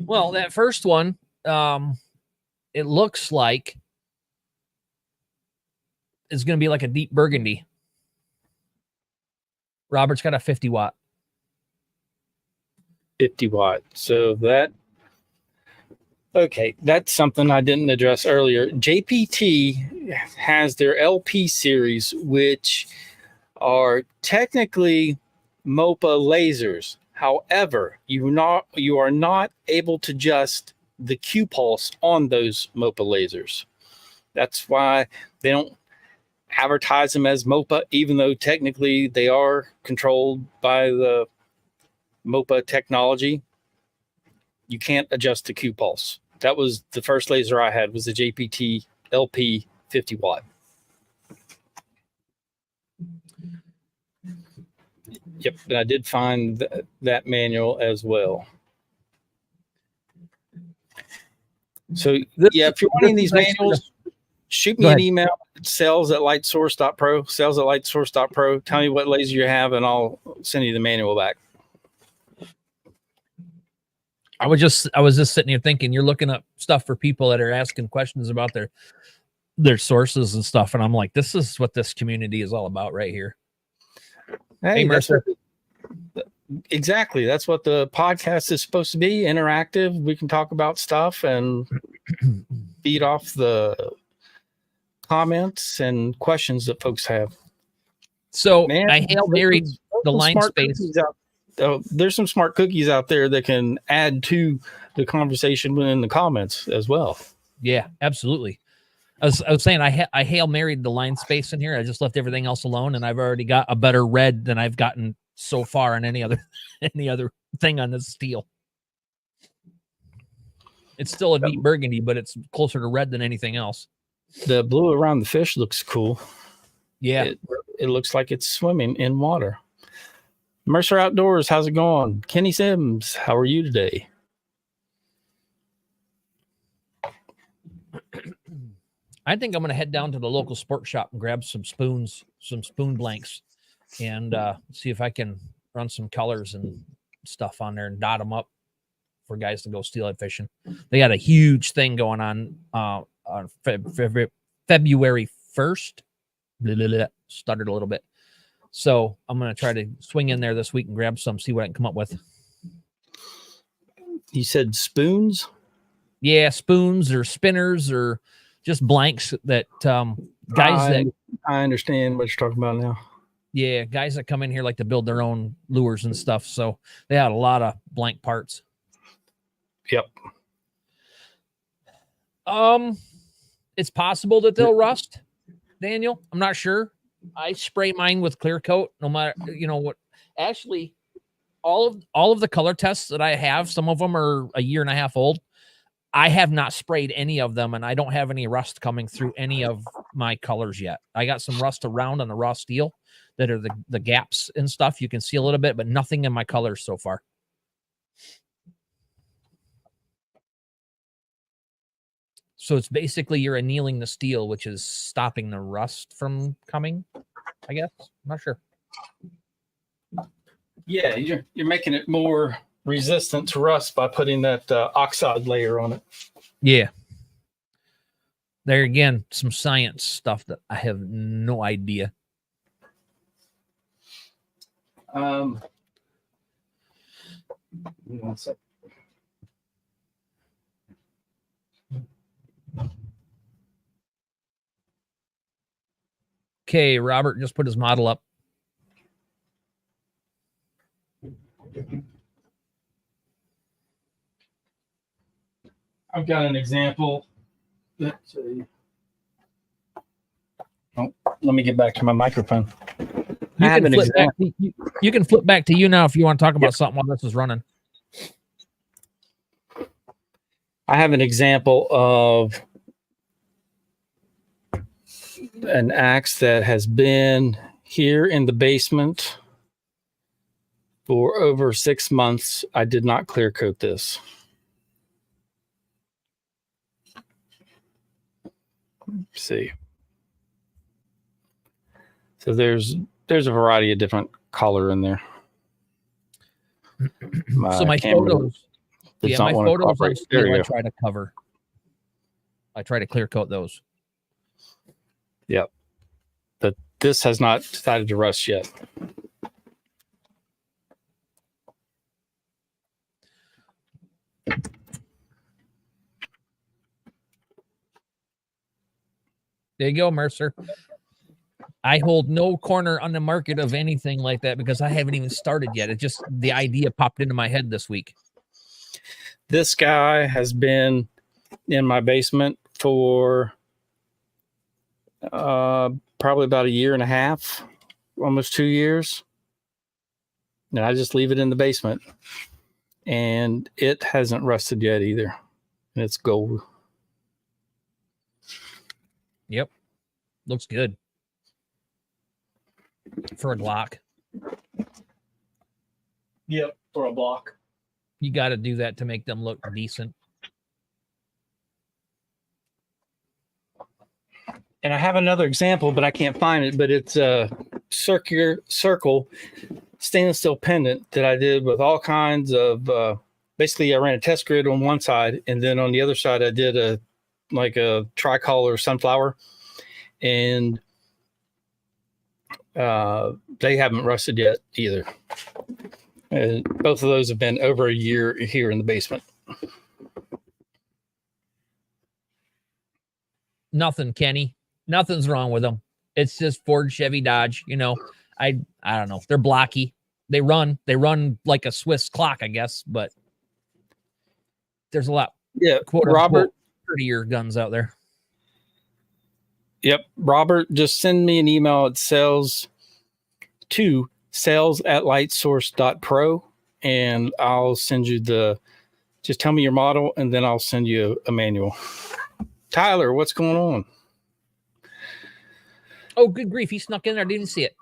Well, that first one, it looks like it's going to be like a deep burgundy. Robert's got a 50 watt. 50 watt. So that's something I didn't address earlier. JPT has their LP series, which are technically MOPA lasers. However, you are not able to adjust the Q pulse on those MOPA lasers. That's why they don't advertise them as MOPA, even though technically they are controlled by the MOPA technology. You can't adjust the Q pulse. That was the first laser I had, was the JPT LP 50 watt. Yep, and I did find that manual as well. So yeah, if you're wanting these manuals, shoot me an email at sales@lightsource.pro, sales@lightsource.pro. Tell me what laser you have, and I'll send you the manual back. I was just sitting here thinking, you're looking up stuff for people that are asking questions about their sources and stuff, and I'm like, this is what this community is all about right here. Hey, Mercer. Exactly. That's what the podcast is supposed to be, interactive. We can talk about stuff and feed off the comments and questions that folks have. So I Hail Married the line space. There's some smart cookies out there that can add to the conversation in the comments as well. Yeah, absolutely. I was saying I Hail Married the line space in here. I just left everything else alone, and I've already got a better red than I've gotten so far on any other thing on this steel. It's still a deep burgundy, but it's closer to red than anything else. The blue around the fish looks cool. Yeah. It looks like it's swimming in water. Mercer Outdoors, how's it going? Kenny Sims, how are you today? I think I'm going to head down to the local sport shop and grab some spoons, some spoon blanks, and see if I can run some colors and stuff on there and dot them up for guys to go steelhead fishing. They got a huge thing going on February 1st. Stuttered a little bit. So I'm going to try to swing in there this week and grab some, see what I can come up with. You said spoons? Yeah, spoons or spinners or just blanks that guys I understand what you're talking about now. Yeah, guys that come in here like to build their own lures and stuff. So they had a lot of blank parts. Yep. It's possible that they'll rust, Daniel. I'm not sure. I spray mine with clear coat, no matter what. Actually, all of the color tests that I have, some of them are a year and a half old. I have not sprayed any of them, and I don't have any rust coming through any of my colors yet. I got some rust around on the raw steel that are the gaps and stuff. You can see a little bit, but nothing in my colors so far. So it's basically you're annealing the steel, which is stopping the rust from coming, I guess. I'm not sure. Yeah, you're making it more resistant to rust by putting that oxide layer on it. Yeah. There again, some science stuff that I have no idea. One second. Okay, Robert just put his model up. I've got an example. Oh, let me get back to my microphone. You can flip back to you now if you want to talk about something while this is running. I have an example of an axe that has been here in the basement for over 6 months. I did not clear coat this. Let's see. So there's a variety of different color in there. So my photos, my photos on steel, I try to cover. I try to clear coat those. Yep. But this has not decided to rust yet. There you go, Mercer. I hold no corner on the market of anything like that because I haven't even started yet. It just, the idea popped into my head this week. This guy has been in my basement for probably about 1.5 years, almost 2 years. And I just leave it in the basement. And it hasn't rusted yet either. And it's gold. Yep. Looks good. For a Glock. Yep, for a block. You got to do that to make them look decent. And I have another example, but I can't find it. But it's a circle stainless steel pendant that I did with all kinds of. Basically, I ran a test grid on one side, and then on the other side, I did a tricolor sunflower, and they haven't rusted yet either. Both of those have been over 1 year here in the basement. Nothing, Kenny. Nothing's wrong with them. It's just Ford, Chevy, Dodge. I don't know. They're blocky. They run like a Swiss clock, I guess. But there's a lot. Yeah, Robert, prettier guns out there. Yep, Robert, just send me an email at sales@lightsource.pro, and I'll send you just tell me your model, and then I'll send you a manual. Tyler, what's going on? Oh, good grief. He snuck in there. I didn't see it.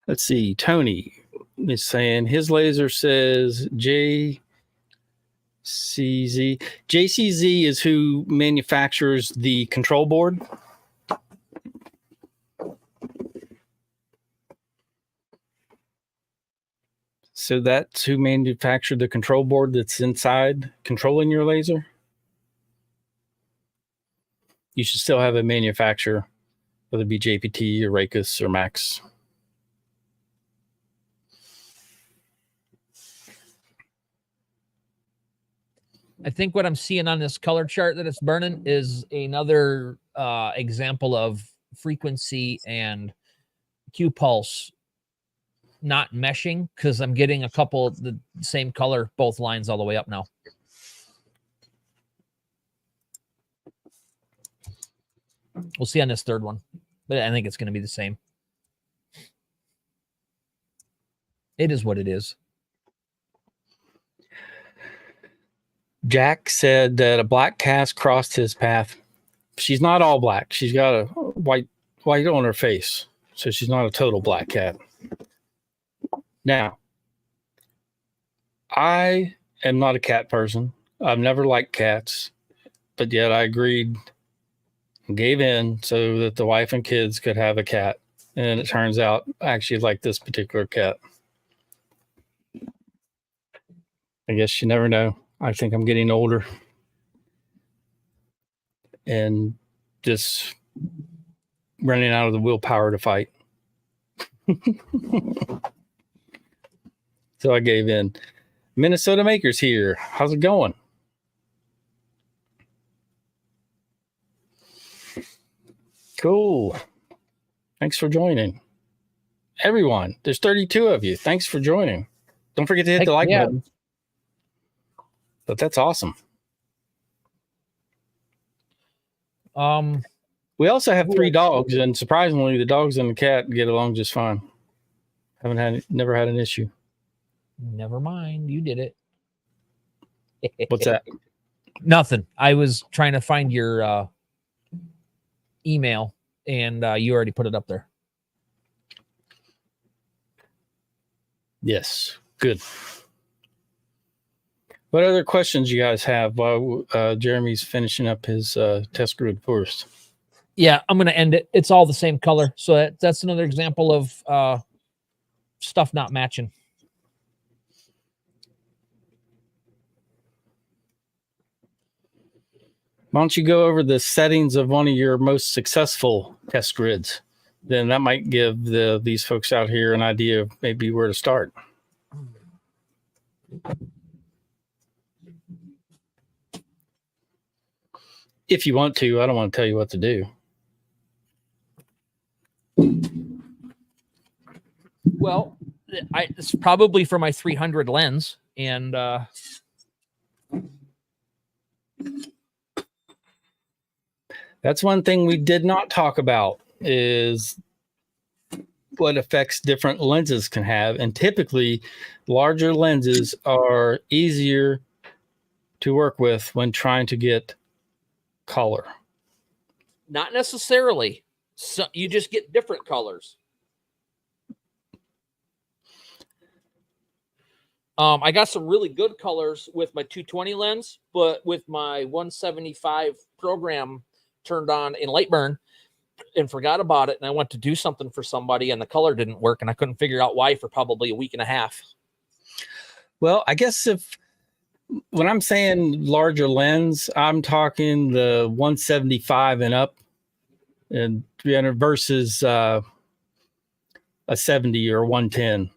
Let's see. Tony is saying his laser says JCZ. JCZ is who manufactures the control board. So that's who manufactured the control board that's inside controlling your laser. You should still have a manufacturer, whether it be JPT or Raycus or Max. I think what I'm seeing on this color chart that it's burning is another example of frequency and Q pulse not meshing because I'm getting a couple of the same color, both lines all the way up now. We'll see on this third one, but I think it's going to be the same. It is what it is. Jack said that a black cat crossed his path. She's not all black. She's got a white on her face, so she's not a total black cat. Now, I am not a cat person. I've never liked cats, but yet I agreed and gave in so that the wife and kids could have a cat. And it turns out I actually like this particular cat. I guess you never know. I think I'm getting older and just running out of the willpower to fight. So I gave in. Minnesota Makers here. How's it going? Cool. Thanks for joining. Everyone, there's 32 of you. Thanks for joining. Don't forget to hit the like button. But that's awesome. We also have 3 dogs, and surprisingly, the dogs and the cat get along just fine. Never had an issue. Never mind, you did it. What's that? Nothing. I was trying to find your email, and you already put it up there. Yes, good. What other questions you guys have while Jeremy's finishing up his test grid first? Yeah, I'm going to end it. It's all the same color. So that's another example of stuff not matching. Why don't you go over the settings of one of your most successful test grids? Then that might give these folks out here an idea of maybe where to start. If you want to, I don't want to tell you what to do. Well, it's probably for my 300 lens, and that's one thing we did not talk about is what effects different lenses can have. And typically, larger lenses are easier to work with when trying to get color. Not necessarily. So you just get different colors. I got some really good colors with my 220 lens, but with my 175 program turned on in light burn and forgot about it. And I went to do something for somebody and the color didn't work. And I couldn't figure out why for probably a week and a half. Well, I guess when I'm saying larger lens, I'm talking the 175 and up and 300 versus a 70 or 110.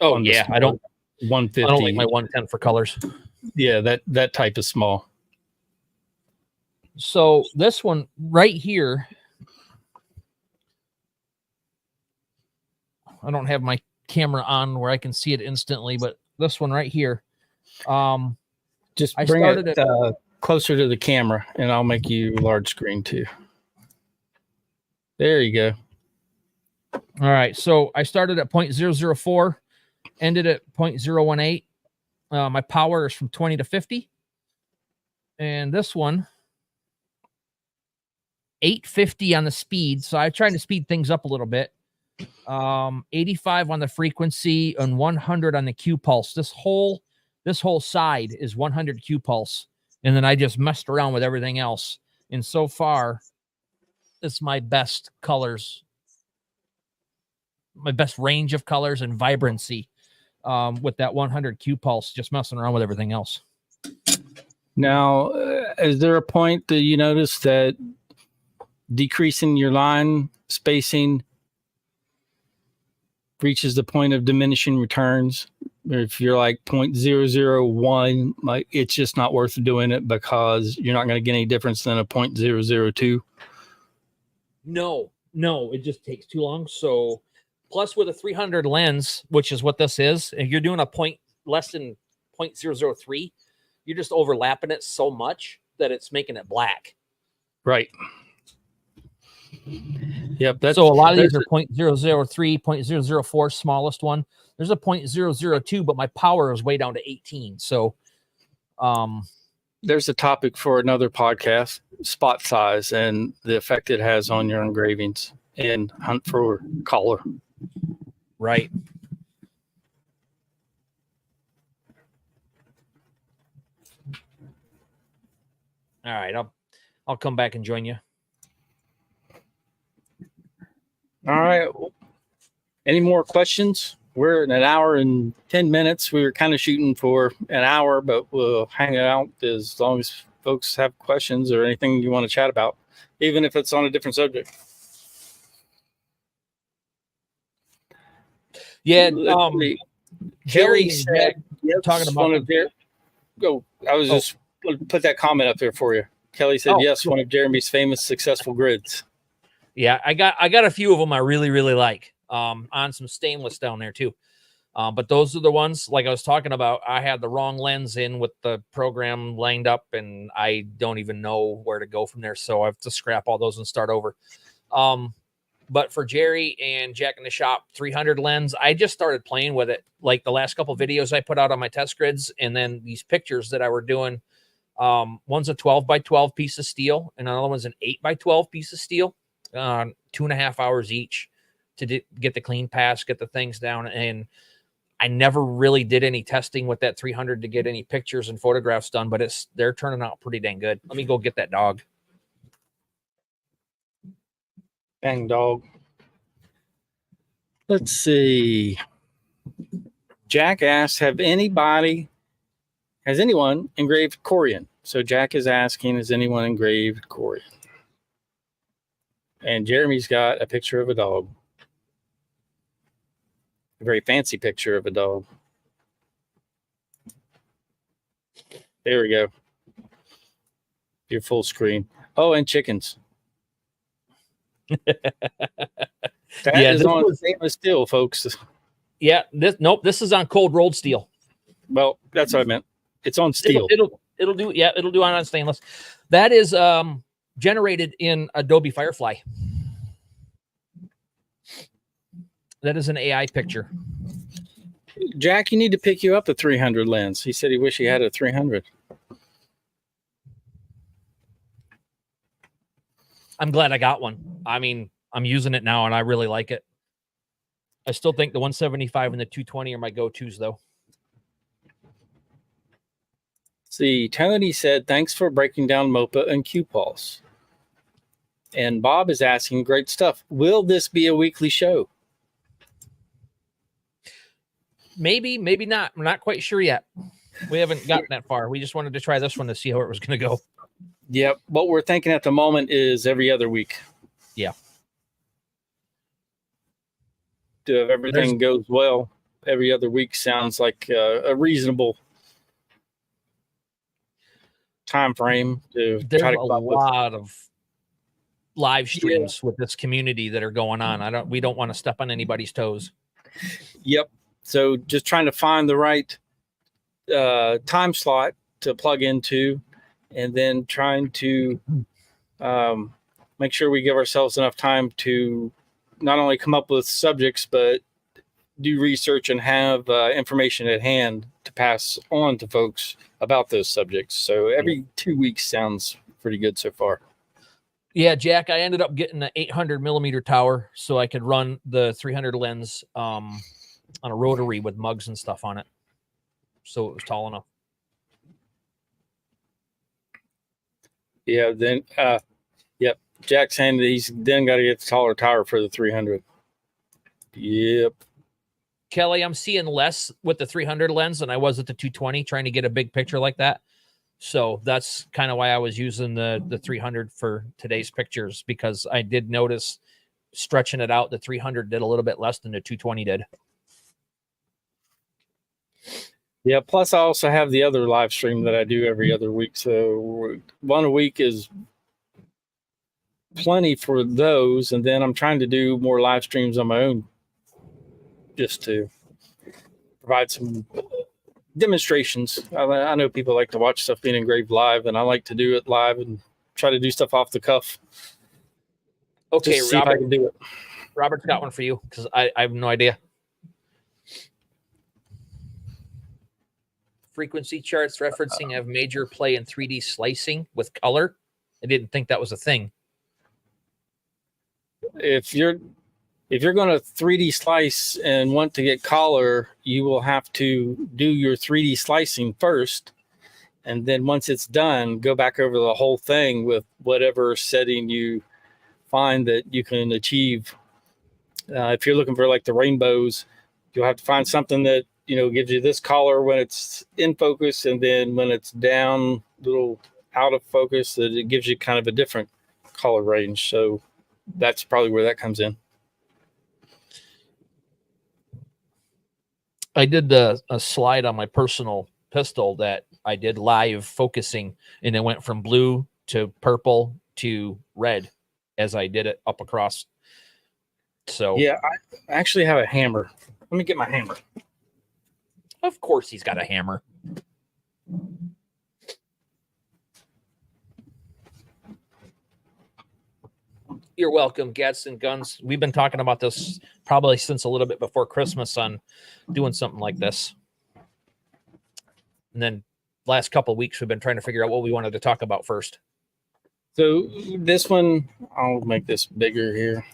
Oh yeah, I don't 150. I don't like my 110 for colors. Yeah, that type is small. So this one right here, I don't have my camera on where I can see it instantly, but this one right here, just bring it closer to the camera, and I'll make you large screen too. There you go. All right, so I started at 0.004, ended at 0.018. My power is from 20 to 50. And this one, 850 on the speed. So I tried to speed things up a little bit. 85 on the frequency and 100 on the Q pulse. This whole side is 100 Q pulse. And then I just messed around with everything else. And so far, it's my best colors, my best range of colors and vibrancy with that 100 Q pulse, just messing around with everything else. Now, is there a point that you notice that decreasing your line spacing reaches the point of diminishing returns? If you're like 0.001, like it's just not worth doing it because you're not going to get any difference than a 0.002. No, it just takes too long. So Plus with a 300 lens, which is what this is, if you're doing a point less than 0.003, you're just overlapping it so much that it's making it black. Right. Yep. So a lot of these are 0.003, 0.004, smallest one. There's a 0.002, but my power is way down to 18. So there's a topic for another podcast, spot size and the effect it has on your engravings and hunt for color. Right. All right, I'll come back and join you. All right. Any more questions? We're in an hour and 10 minutes. We were kind of shooting for an hour, but we'll hang out as long as folks have questions or anything you want to chat about, even if it's on a different subject. Yeah. Jerry said, talking about I was just going to put that comment up there for you. Kelly said, yes, cool. One of Jeremy's famous successful grids. Yeah, I got a few of them I really, really like on some stainless down there too. But those are the ones, like I was talking about, I had the wrong lens in with the program lined up and I don't even know where to go from there. So I have to scrap all those and start over. But for Jerry and Jack in the Shop 300 lens, I just started playing with it. Like the last couple of videos I put out on my test grids, and then these pictures that I were doing. One's a 12 by 12 piece of steel, and another one's an 8 by 12 piece of steel. 2.5 hours each to get the clean pass, get the things down. And I never really did any testing with that 300 to get any pictures and photographs done, but they're turning out pretty dang good. Let me go get that dog. Bang dog. Let's see. Jack asked, has anyone engraved Corian? So Jack is asking, has anyone engraved Corian? And Jeremy's got a picture of a dog. A very fancy picture of a dog. There we go. Your full screen. Oh, and chickens. That is on stainless steel, folks. Yeah, this is on cold rolled steel. Well, that's what I meant. It's on steel. It'll do on stainless. That is generated in Adobe Firefly. That is an AI picture. Jack, you need to pick you up a 300 lens. He said he wished he had a 300. I'm glad I got one. I mean, I'm using it now and I really like it. I still think the 175 and the 220 are my go-tos though. See, Tony said, thanks for breaking down MOPA and Q-Pulse. And Bob is asking, great stuff. Will this be a weekly show? Maybe, maybe not. I'm not quite sure yet. We haven't gotten that far. We just wanted to try this one to see how it was going to go. Yep. What we're thinking at the moment is every other week. Yeah. If everything goes well, every other week sounds like a reasonable time frame to There's try to a lot of live streams with this community that are going on. We don't want to step on anybody's toes. Yep. So just trying to find the right time slot to plug into, and then trying to make sure we give ourselves enough time to not only come up with subjects, but do research and have information at hand to pass on to folks about those subjects. So every 2 weeks sounds pretty good so far. Yeah, Jack, I ended up getting an 800 millimeter tower so I could run the 300 lens on a rotary with mugs and stuff on it. So it was tall enough. Yeah, then, yep. Jack's saying that he's then got to get the taller tower for the 300. Yep. Kelly, I'm seeing less with the 300 lens than I was at the 220 trying to get a big picture like that. So that's kind of why I was using the 300 for today's pictures, because I did notice stretching it out, the 300 did a little bit less than the 220 did. Yeah, plus I also have the other live stream that I do every other week. So one a week is plenty for those. And then I'm trying to do more live streams on my own just to provide some demonstrations. I know people like to watch stuff being engraved live, and I like to do it live and try to do stuff off the cuff. Okay, just see if I can do it. Robert's got one for you because I have no idea. Frequency charts referencing have major play in 3D slicing with color. I didn't think that was a thing. If you're going to 3D slice and want to get color, you will have to do your 3D slicing first. And then once it's done, go back over the whole thing with whatever setting you find that you can achieve. If you're looking for like the rainbows, you'll have to find something that, gives you this color when it's in focus. And then when it's down, little out of focus, that it gives you kind of a different color range. So that's probably where that comes in. I did a slide on my personal pistol that I did live focusing, and it went from blue to purple to red as I did it up across. So yeah, I actually have a hammer. Let me get my hammer. Of course he's got a hammer. You're welcome, Gadsden Guns. We've been talking about this probably since a little bit before Christmas on doing something like this. And then last couple of weeks, we've been trying to figure out what we wanted to talk about first. So this one, I'll make this bigger here.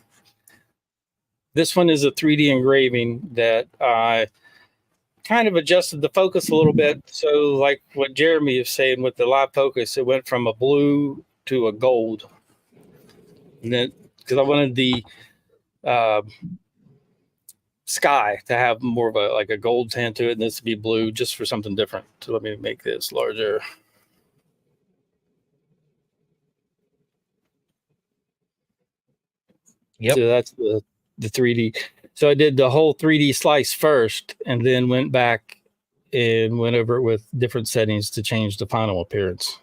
This one is a 3D engraving that I kind of adjusted the focus a little bit. So like what Jeremy is saying with the live focus, it went from a blue to a gold. And then because I wanted the sky to have more of a gold tint to it, and this to be blue just for something different. So let me make this larger. Yep. So that's the 3D. So I did the whole 3D slice first, and then went back and went over it with different settings to change the final appearance.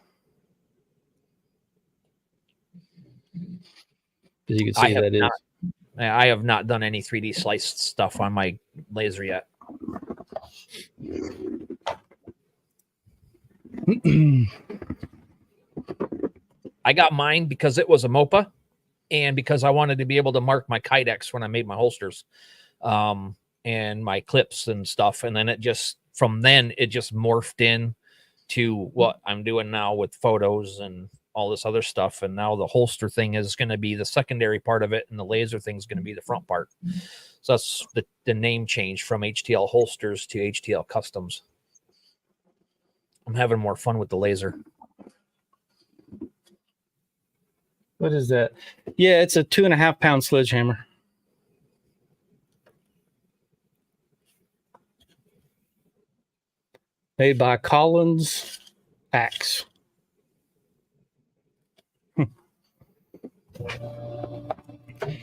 As you can see, I have not done any 3D sliced stuff on my laser yet. I got mine because it was a MOPA and because I wanted to be able to mark my kydex when I made my holsters and my clips and stuff. And then it just morphed in to what I'm doing now with photos and all this other stuff. And now the holster thing is going to be the secondary part of it, and the laser thing is going to be the front part. So that's the name change from HTL holsters to HTL customs. I'm having more fun with the laser. What is that? Yeah, it's a 2.5 pound sledgehammer. Made by Collins Axe.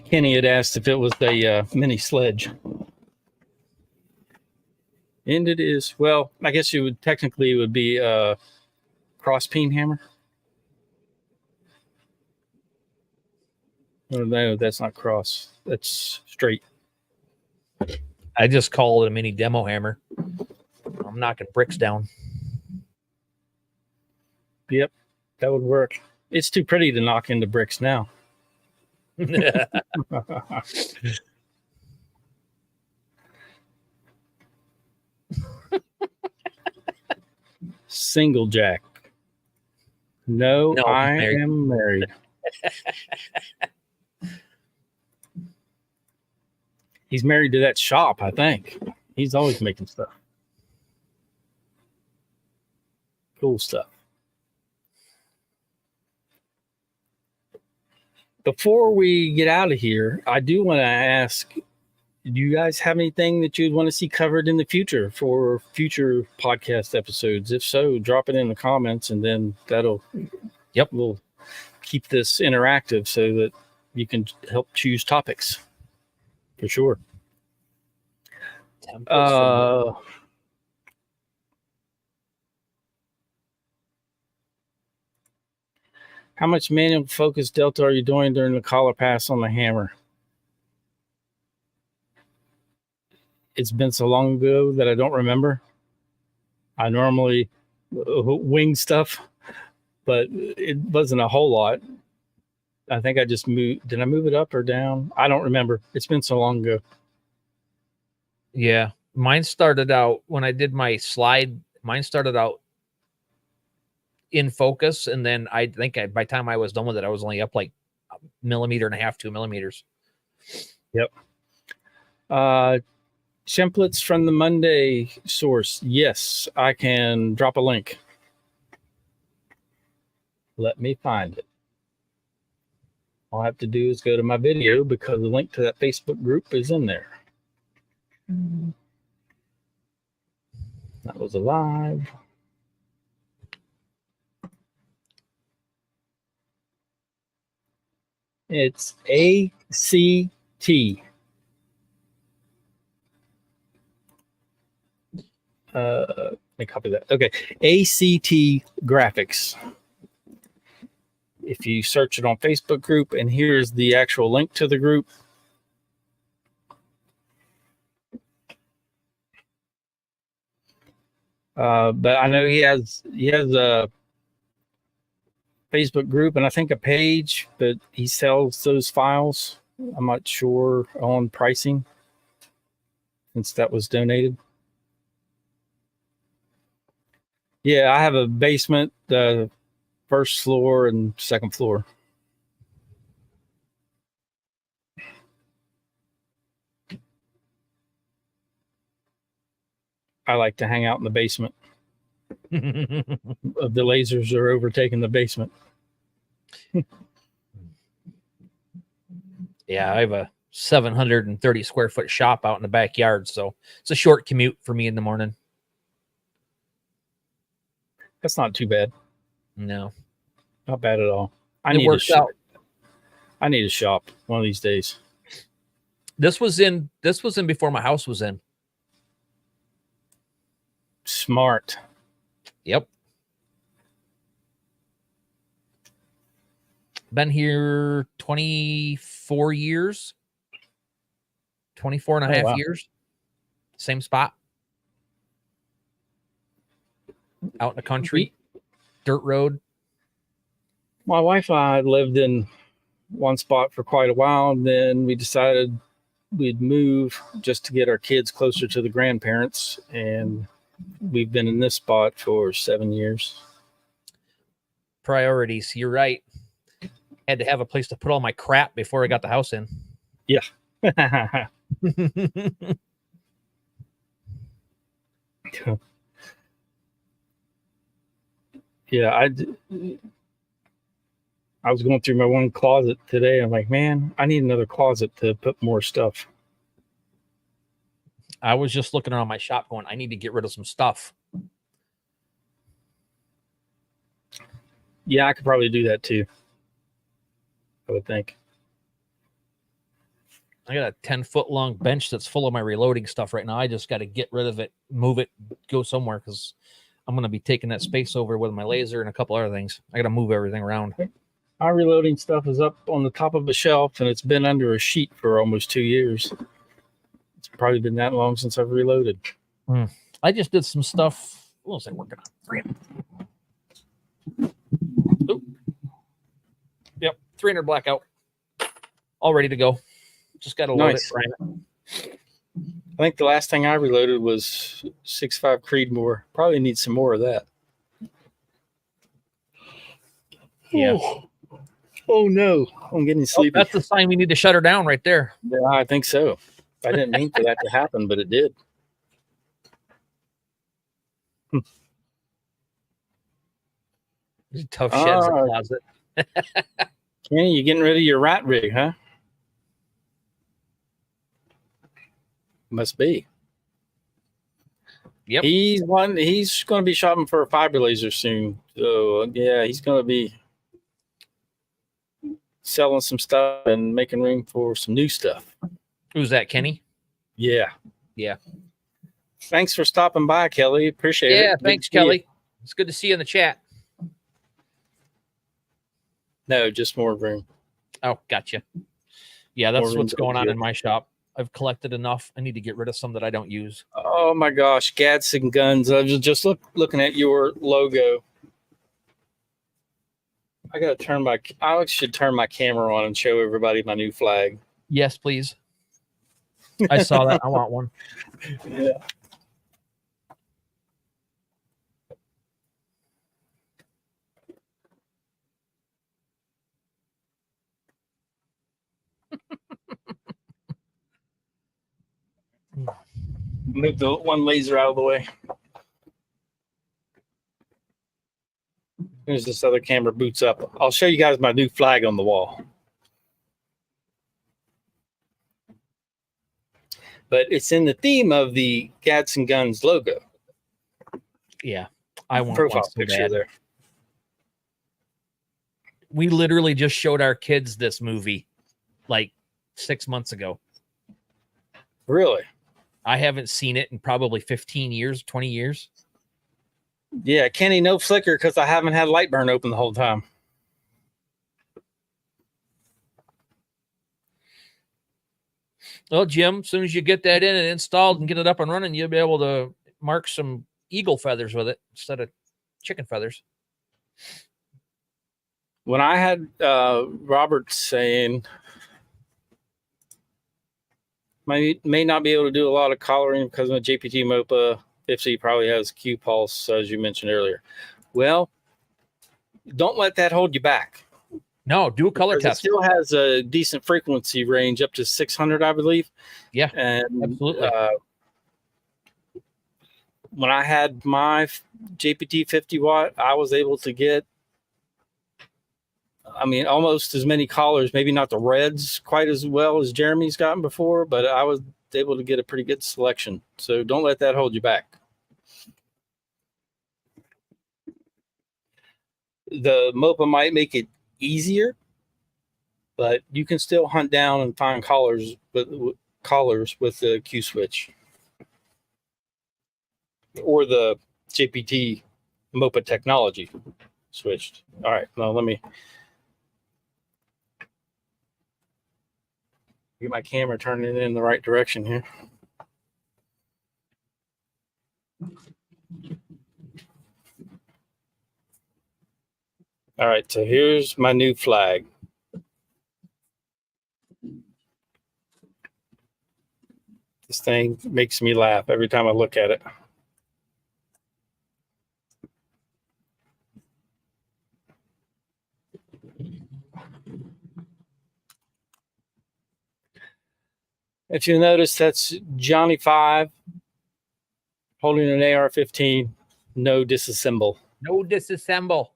Kenny had asked if it was a mini sledge. And it is. Well, I guess it would be a cross peen hammer. Oh, no, that's not cross. That's straight. I just call it a mini demo hammer. I'm knocking bricks down. Yep, that would work. It's too pretty to knock into bricks now. Single jack. No, I am married. He's married to that shop, I think. He's always making stuff. Cool stuff. Before we get out of here, I do want to ask, do you guys have anything that you'd want to see covered in the future for future podcast episodes? If so, drop it in the comments, and then we'll keep this interactive so that you can help choose topics for sure. How much manual focus delta are you doing during the collar pass on the hammer? it's been so long ago that I don't remember. I normally wing stuff, but it wasn't a whole lot. I think I just moved. Did I move it up or down? I don't remember. It's been so long ago. Yeah. Mine started out when I did my slide. Mine started out in focus. And then I think by the time I was done with it, I was only up like 1.5 millimeters, 2 millimeters. Yep. Templates from the Monday source. Yes, I can drop a link. Let me find it. All I have to do is go to my video because the link to that Facebook group is in there. That was a live. It's ACT. Let me copy that. Okay. ACT Graphics. If you search it on Facebook group, and here's the actual link to the group. But I know he has a Facebook group and I think a page, but he sells those files. I'm not sure on pricing since that was donated. Yeah, I have a basement, first floor and second floor. I like to hang out in the basement. The lasers are overtaking the basement. Yeah, I have a 730 square foot shop out in the backyard, so it's a short commute for me in the morning. That's not too bad. No, not bad at all. It works out. I need a shop one of these days. This was in before my house was in. Smart. Yep. Been here 24 years. 24 and a half years. Same spot. Out in the country. Dirt road. My wife and I lived in one spot for quite a while, and then we decided we'd move just to get our kids closer to the grandparents, and we've been in this spot for 7 years. Priorities. You're right. Had to have a place to put all my crap before I got the house in. Yeah. Yeah, I was going through my one closet today. I'm like, man, I need another closet to put more stuff. I was just looking around my shop going, I need to get rid of some stuff. Yeah, I could probably do that too. I would think. I got a 10-foot long bench that's full of my reloading stuff right now. I just got to get rid of it, move it, go somewhere, because I'm going to be taking that space over with my laser and a couple other things. I got to move everything around. Our reloading stuff is up on the top of a shelf, and it's been under a sheet for almost 2 years. It's probably been that long since I've reloaded. I just did some stuff. What was I working on? Ooh. Yep, 300 blackout. All ready to go. Just got to load it. I think the last thing I reloaded was 6.5 Creedmoor. Probably need some more of that. Yeah. Oh no, I'm getting sleepy. That's the sign we need to shut her down right there. Yeah, I think so. I didn't mean for that to happen, but it did. Tough sheds in the closet. Kenny, you getting rid of your rat rig, huh? Must be. Yep. He's going to be shopping for a fiber laser soon. So yeah, he's going to be selling some stuff and making room for some new stuff. Who's that, Kenny? Yeah. Yeah. Thanks for stopping by, Kelly. Appreciate it. Yeah, thanks, Kelly. It's good to see you in the chat. No, just more room. Oh, gotcha. Yeah, that's what's going on in my shop. I've collected enough. I need to get rid of some that I don't use. Oh my gosh, Gadsden guns. I was just looking at your logo. I should turn my camera on and show everybody my new flag. Yes, please. I saw that. I want one. Yeah. Move the one laser out of the way. As this other camera boots up, I'll show you guys my new flag on the wall. But it's in the theme of the Gadsden Guns logo. Yeah, I want Profile one so picture bad. there. We literally just showed our kids this movie like 6 months ago. Really? I haven't seen it in probably 15 years, 20 years. Yeah, Kenny, no flicker because I haven't had Lightburn open the whole time. Well, Jim, as soon as you get that in and installed and get it up and running, you'll be able to mark some eagle feathers with it instead of chicken feathers. When I had Robert saying may not be able to do a lot of collaring because of the JPT MOPA, IFC probably has Q pulse, as you mentioned earlier. Well, don't let that hold you back. No, do a color Because test. it still has a decent frequency range up to 600, I believe. Yeah, and absolutely. When I had my JPT 50 watt, I was able to get, I mean, almost as many collars, maybe not the reds quite as well as Jeremy's gotten before, but I was able to get a pretty good selection. So don't let that hold you back. The MOPA might make it easier, but you can still hunt down and find collars with the Q switch or the JPT MOPA technology switched. All right, now let me get my camera turning in the right direction here. All right, so here's my new flag. This thing makes me laugh every time I look at it. If you notice, that's Johnny 5 holding an AR-15, no disassemble. No disassemble.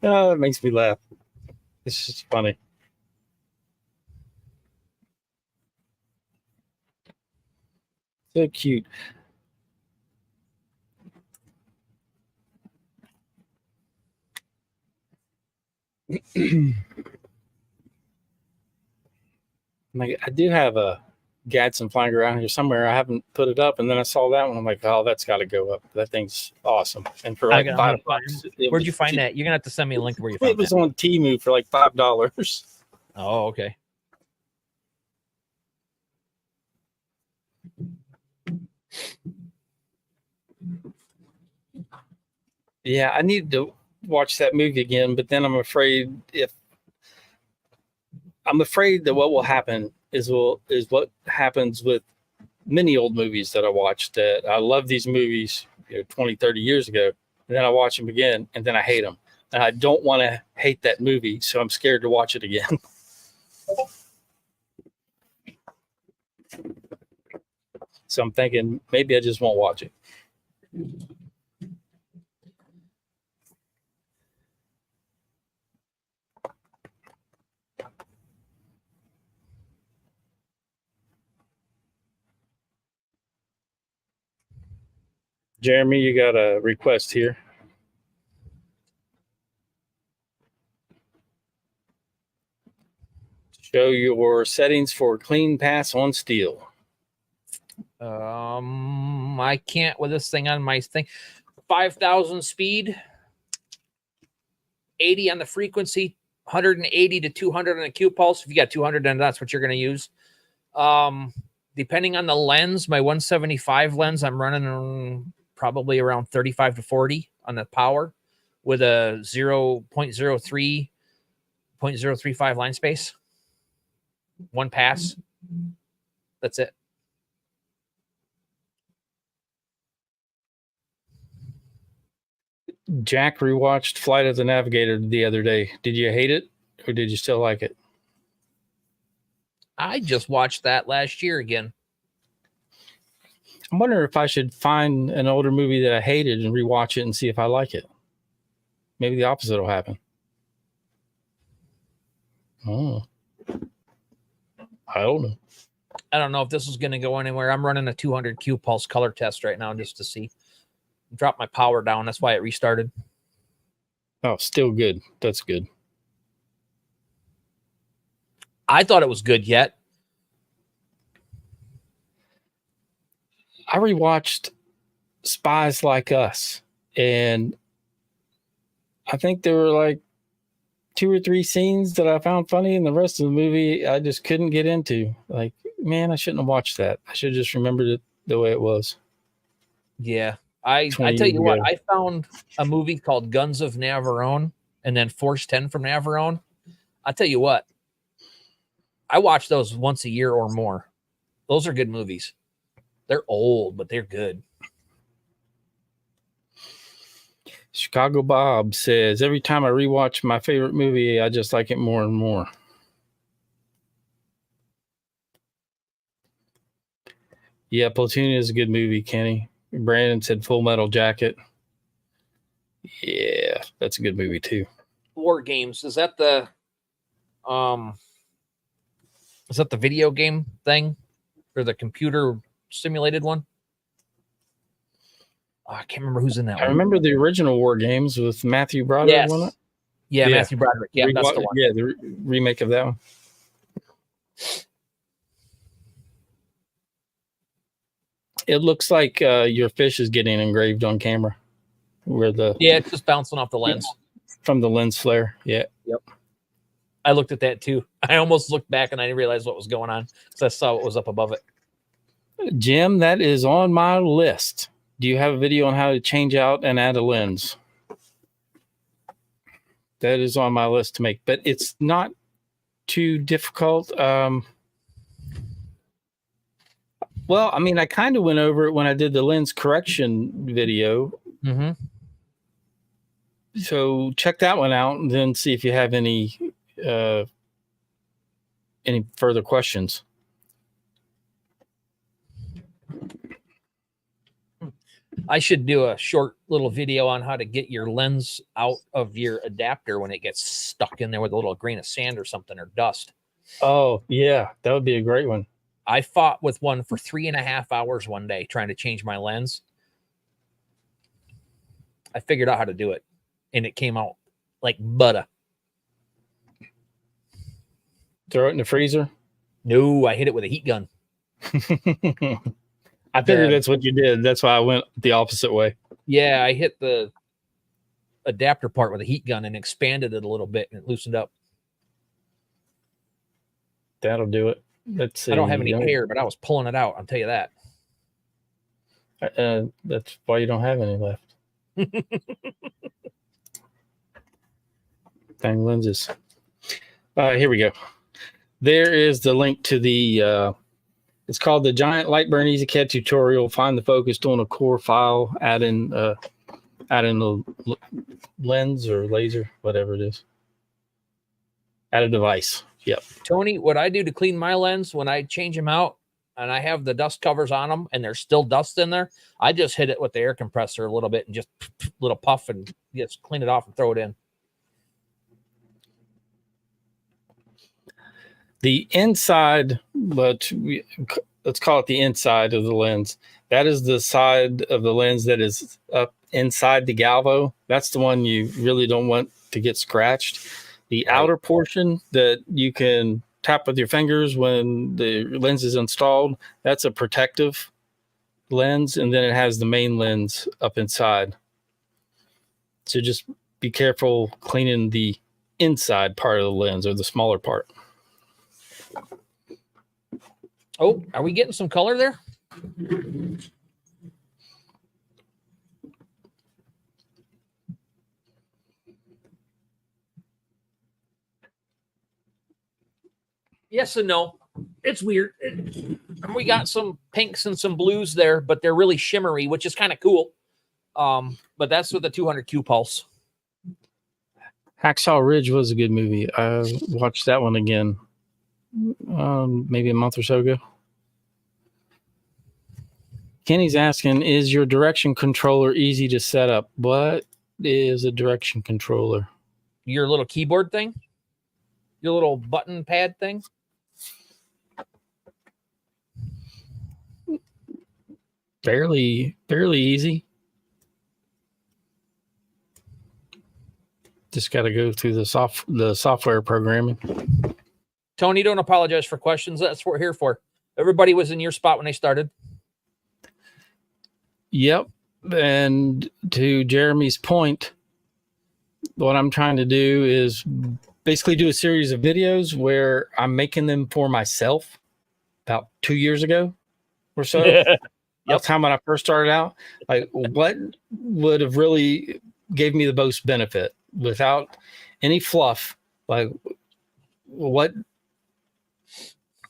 Oh, it makes me laugh. It's just funny. So cute. Like, I do have a Gadsden flying around here somewhere. I haven't put it up, and then I saw that one. I'm like, oh, that's got to go up. That thing's awesome. And for like $5, where'd you find that? You're gonna have to send me a link where you it found was that. on Temu for like $5. Oh, okay. Yeah, I need to watch that movie again, but then I'm afraid that what will happen is what happens with many old movies that I watched. That I love these movies 20, 30 years ago, and then I watch them again, and then I hate them. And I don't want to hate that movie, so I'm scared to watch it again. So I'm thinking maybe I just won't watch it. Jeremy, you got a request here. Show your settings for clean pass on steel. I can't with this thing on my thing. 5,000 speed, 80 on the frequency, 180 to 200 on a Q pulse. If you got 200, then that's what you're going to use. Depending on the lens, my 175 lens, I'm running probably around 35 to 40 on the power with a 0.03, 0.035 line space. One pass. That's it. Jack rewatched Flight of the Navigator the other day. Did you hate it or did you still like it? I just watched that last year again. I'm wondering if I should find an older movie that I hated and rewatch it and see if I like it. Maybe the opposite will happen. Oh, I don't know. I don't know if this is going to go anywhere. I'm running a 200 Q pulse color test right now just to see. Drop my power down. That's why it restarted. Oh, still good. That's good. I thought it was good yet. I rewatched Spies Like Us, and I think there were like 2 or 3 scenes that I found funny, and the rest of the movie I just couldn't get into. Like, man, I shouldn't have watched that. I should have just remembered it the way it was. Yeah. I tell you what, I found a movie called Guns of Navarone and then Force 10 from Navarone. I tell you what, I watch those once a year or more. Those are good movies. They're old, but they're good. Chicago Bob says, every time I rewatch my favorite movie, I just like it more and more. Yeah, Platoon is a good movie, Kenny. Brandon said Full Metal Jacket. Yeah, that's a good movie too. War Games. Is that the video game thing or the computer simulated one? Oh, I can't remember who's in that one. I remember the original War Games with Matthew Broderick. Yes. Wasn't it? Yeah, Matthew Broderick. Yeah, that's the one. Yeah, the remake of that one. It looks like your fish is getting engraved on camera. It's just bouncing off the lens. From the lens flare. Yeah. Yep. I looked at that too. I almost looked back and I didn't realize what was going on because I saw what was up above it. Jim, that is on my list. Do you have a video on how to change out and add a lens? That is on my list to make, but it's not too difficult. Well, I mean, I kind of went over it when I did the lens correction video. Mm-hmm. So check that one out and then see if you have any further questions. I should do a short little video on how to get your lens out of your adapter when it gets stuck in there with a little grain of sand or something or dust. Oh, yeah, that would be a great one. I fought with one for 3.5 hours one day trying to change my lens. I figured out how to do it, and it came out like butter. Throw it in the freezer? No, I hit it with a heat gun. I figured that's what you did. That's why I went the opposite way. Yeah, I hit the adapter part with a heat gun and expanded it a little bit, and it loosened up. That'll do it. Let's see. I don't have any hair, but I was pulling it out. I'll tell you that. That's why you don't have any left. Dang lenses. Here we go. There is the link to the it's called the Giant Lightburn Easy CAD tutorial. Find the focus on a core file, add in the lens or laser, whatever it is. Add a device. Yep. Tony, what I do to clean my lens when I change them out and I have the dust covers on them and there's still dust in there, I just hit it with the air compressor a little bit and just little puff and just clean it off and throw it in. The inside, but let's call it the inside of the lens. That is the side of the lens that is up inside the galvo. That's the one you really don't want to get scratched. The outer portion that you can tap with your fingers when the lens is installed, that's a protective lens, and then it has the main lens up inside. So just be careful cleaning the inside part of the lens, or the smaller part. Oh, are we getting some color there? Yes and no. It's weird. We got some pinks and some blues there, but they're really shimmery, which is kind of cool. But that's with the 200Q pulse. Hacksaw Ridge was a good movie. I watched that one again maybe a month or so ago. Kenny's asking, is your direction controller easy to set up? What is a direction controller? Your little keyboard thing? Your little button pad thing? Fairly easy. Just got to go through the software programming. Tony, don't apologize for questions. That's what we're here for. Everybody was in your spot when they started. Yep. And to Jeremy's point, what I'm trying to do is basically do a series of videos where I'm making them for myself about 2 years ago or so. Yep. Time when I first started out, like what would have really gave me the most benefit without any fluff, like what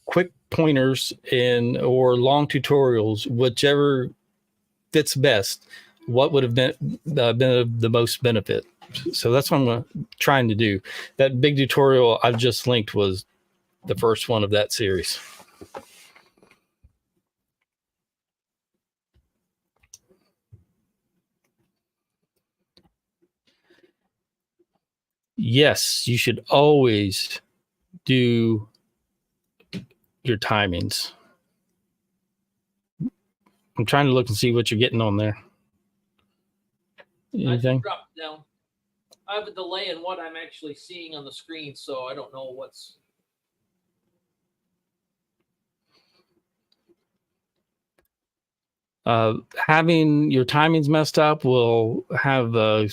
quick pointers or long tutorials, whichever fits best, what would have been the most benefit. So that's what I'm trying to do. That big tutorial I've just linked was the first one of that series. Yes, you should always do your timings. I'm trying to look and see what you're getting on there. Anything? Drop it down. I have a delay in what I'm actually seeing on the screen, so I don't know what's. Having your timings messed up will have a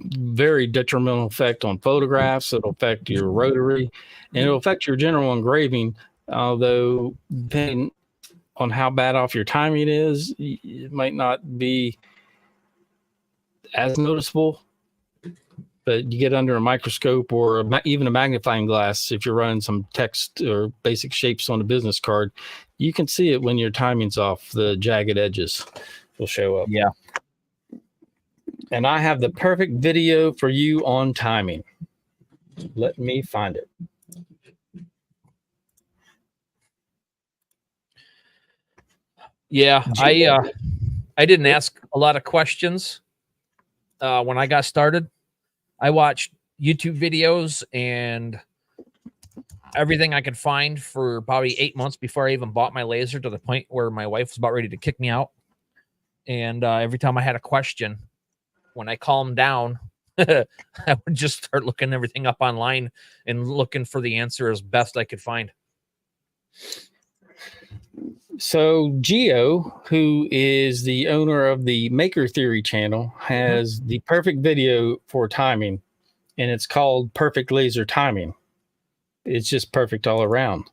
very detrimental effect on photographs. It'll affect your rotary, and it'll affect your general engraving. Although, depending on how bad off your timing is, it might not be as noticeable. But you get under a microscope or even a magnifying glass, if you're running some text or basic shapes on a business card, you can see it when your timing's off. The jagged edges will show up. Yeah. And I have the perfect video for you on timing. Let me find it. Yeah, I didn't ask a lot of questions when I got started. I watched YouTube videos and everything I could find for probably 8 months before I even bought my laser, to the point where my wife was about ready to kick me out. And every time I had a question, when I calmed down, I would just start looking everything up online and looking for the answer as best I could find. So Geo, who is the owner of the Maker Theory channel, has the perfect video for timing, and it's called Perfect Laser Timing. It's just perfect all around.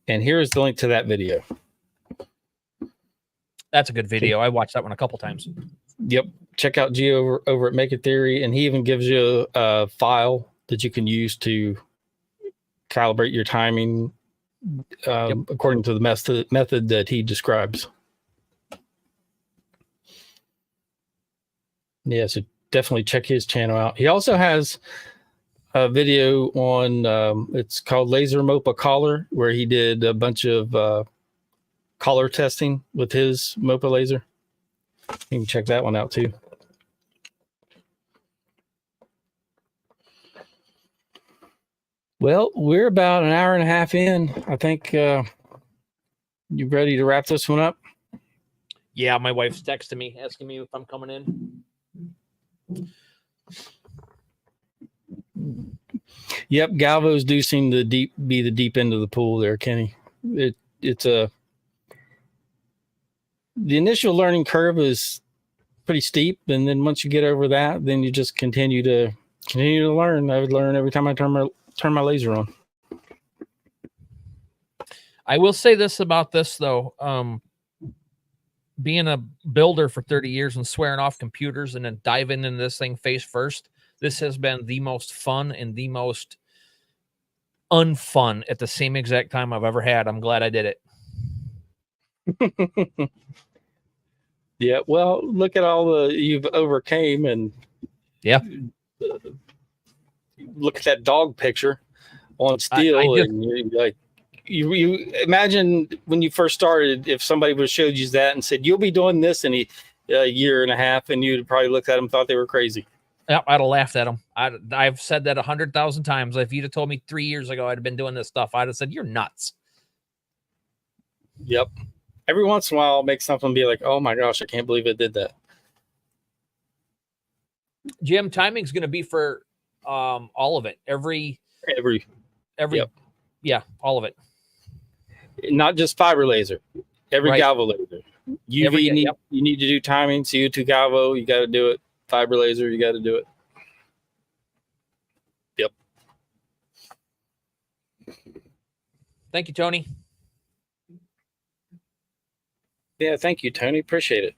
And here's the link to that video. That's a good video. I watched that one a couple times. Yep. Check out Geo over at Maker Theory, and he even gives you a file that you can use to calibrate your timing according to the method that he describes. Yeah, so definitely check his channel out. He also has a video on, it's called Laser MOPA Collar, where he did a bunch of collar testing with his MOPA laser. You can check that one out too. Well, we're about an hour and a half in. I think you ready to wrap this one up? Yeah, my wife's texting me, asking me if I'm coming in. Yep, galvos do seem to be the deep end of the pool there, Kenny. It's the initial learning curve is pretty steep, and then once you get over that, then you just continue to continue to learn. I would learn every time I turn my laser on. I will say this about this though. Being a builder for 30 years and swearing off computers and then diving into this thing face first, this has been the most fun and the most unfun at the same exact time I've ever had. I'm glad I did it. Yeah, well, look at all the you've overcame, and yeah, look at that dog picture on steel, and you're like, you imagine when you first started, if somebody would have showed you that and said you'll be doing this in a year and a half, and you'd probably looked at them and thought they were crazy. Yep, I'd have laughed at them. I've said that 100,000 times. If you'd have told me 3 years ago I'd have been doing this stuff, I'd have said you're nuts. Yep. Every once in a while, I'll make something be like, "Oh my gosh, I can't believe it did that." Jim, timing's going to be for all of it. Every yep. Yeah, all of it. Not just fiber laser, every Right. galvo laser. UV you need to do timing. CO2 galvo, you got to do it. Fiber laser, you got to do it. Yep. Thank you, Tony. Yeah, thank you, Tony. Appreciate it.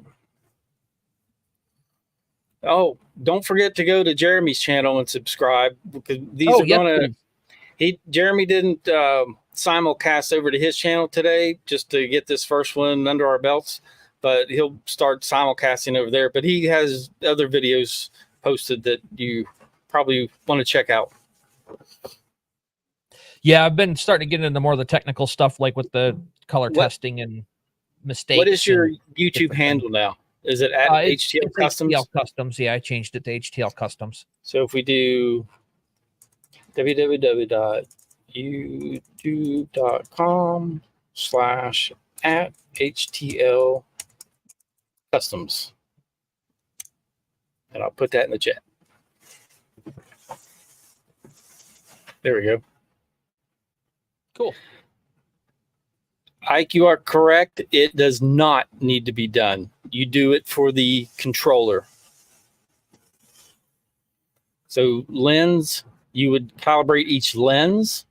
Oh, don't forget to go to Jeremy's channel and subscribe, because these are gonna. Jeremy didn't simulcast over to his channel today just to get this first one under our belts, but he'll start simulcasting over there. But he has other videos posted that you probably want to check out. Yeah, I've been starting to get into more of the technical stuff, like with the color testing and mistakes. What is your YouTube handle now? Is it at HTL Customs? HTL Customs. Yeah, I changed it to HTL Customs. So if we do www.youtube.com/@HTL Customs, and I'll put that in the chat. There we go. Cool. Ike, you are correct. It does not need to be done. You do it for the controller. So lens, you would calibrate each lens,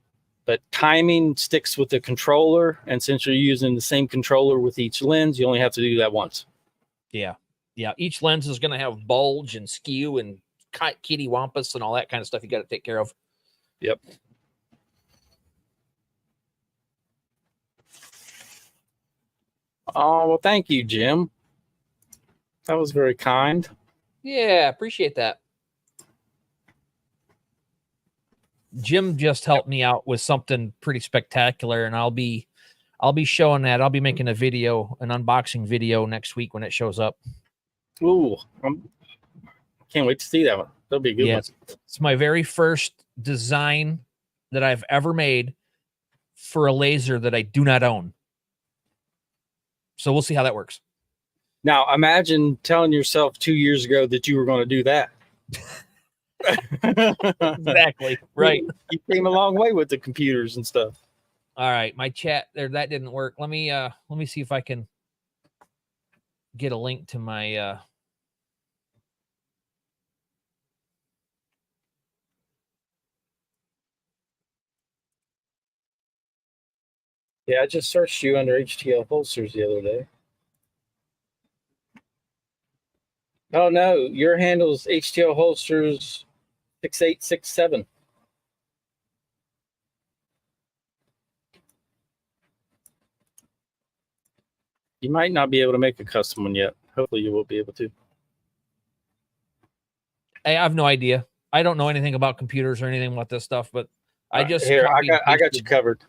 but timing sticks with the controller. And since you're using the same controller with each lens, you only have to do that once. Yeah. Yeah. Each lens is going to have bulge and skew and kitty wampus and all that kind of stuff you got to take care of. Yep. Oh, well, thank you, Jim. That was very kind. Yeah, appreciate that. Jim just helped me out with something pretty spectacular, and I'll be showing that. I'll be making a video, an unboxing video next week when it shows up. Ooh, can't wait to see that one. That'll be a good one. It's my very first design that I've ever made for a laser that I do not own. So we'll see how that works. Now, imagine telling yourself 2 years ago that you were going to do that. Exactly. Right. You came a long way with the computers and stuff. All right. My chat there, that didn't work. Let me see if I can get a link to my Yeah, I just searched you under HTL holsters the other day. Oh no, your handle's HTL holsters 6867. You might not be able to make a custom one yet. Hopefully you will be able to. I have no idea. I don't know anything about computers or anything about this stuff, but I just I got you covered.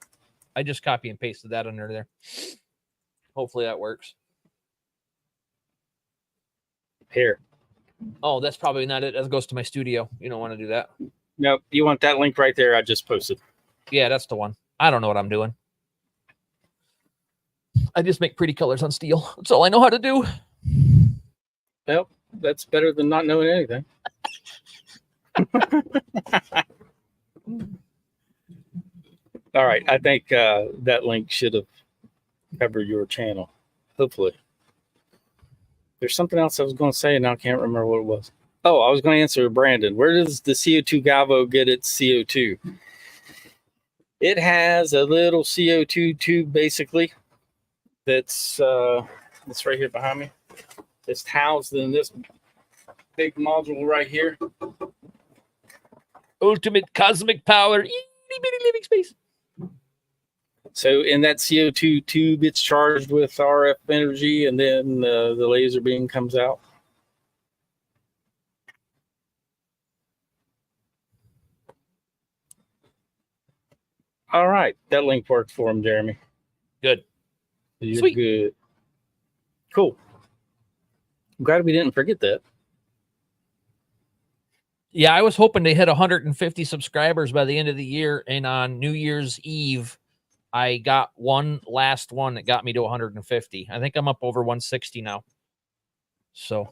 I just copy and pasted that under there. Hopefully that works. Here. Oh, that's probably not it. That goes to my studio. You don't want to do that. No, you want that link right there I just posted. Yeah, that's the one. I don't know what I'm doing. I just make pretty colors on steel. That's all I know how to do. Well, that's better than not knowing anything. All right. I think that link should have covered your channel. Hopefully. There's something else I was going to say, and now I can't remember what it was. Oh, I was going to answer Brandon. Where does the CO2 Galvo get its CO2? It has a little CO2 tube, basically, that's right here behind me. It's housed in this big module right here. Ultimate cosmic power, itty bitty living space. So in that CO2 tube, it's charged with RF energy, and then the laser beam comes out. All right, that link worked for him, Jeremy. Good. You're Sweet. good. Cool. I'm glad we didn't forget that. Yeah, I was hoping to hit 150 subscribers by the end of the year, and on New Year's Eve, I got one last one that got me to 150. I think I'm up over 160 now. So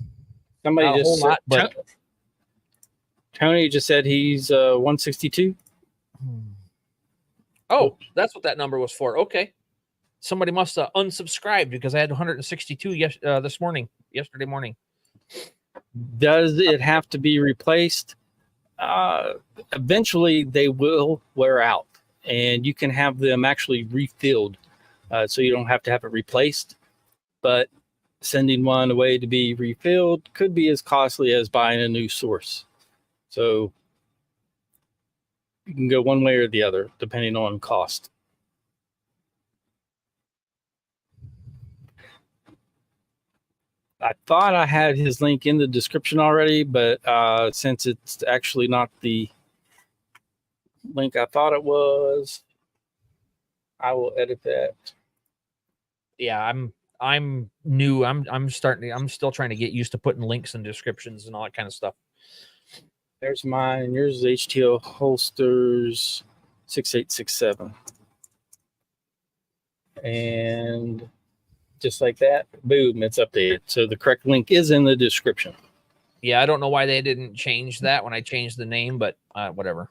Somebody not a just whole said, lot, but Tony just said he's 162. oh, that's what that number was for. Okay, somebody must have unsubscribed because I had 162 yesterday morning. Does it have to be replaced? Eventually, they will wear out, and you can have them actually refilled, so you don't have to have it replaced. But sending one away to be refilled could be as costly as buying a new source. So you can go one way or the other, depending on cost. I thought I had his link in the description already, but since it's actually not the link I thought it was, I will edit that. Yeah, I'm new. I'm still trying to get used to putting links and descriptions and all that kind of stuff. There's mine. Yours is HTL Holsters 6867. And just like that, boom, it's updated. So the correct link is in the description. Yeah, I don't know why they didn't change that when I changed the name, but whatever.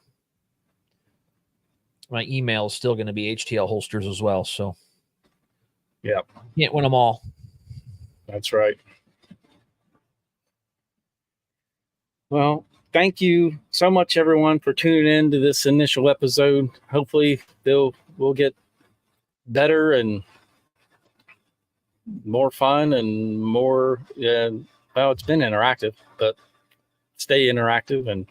My email is still going to be HTL Holsters as well. So, yeah, can't win them all. That's right. Well, thank you so much, everyone, for tuning in to this initial episode. Hopefully, we'll get better and more fun and more. Well, it's been interactive, but stay interactive. And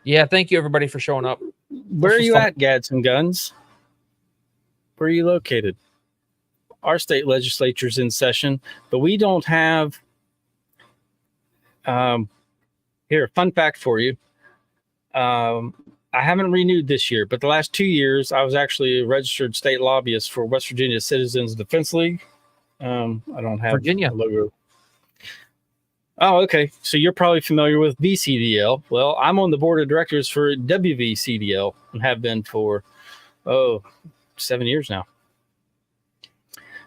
yeah, thank you everybody for showing up. Where are you at, Gads and Guns? Where are you located? Our state legislature's in session, but we don't have. Here, fun fact for you. I haven't renewed this year, but the last 2 years, I was actually a registered state lobbyist for West Virginia Citizens Defense League. I don't have Virginia a logo. Oh, okay. So you're probably familiar with VCDL. Well, I'm on the board of directors for WVCDL and have been for 7 years now.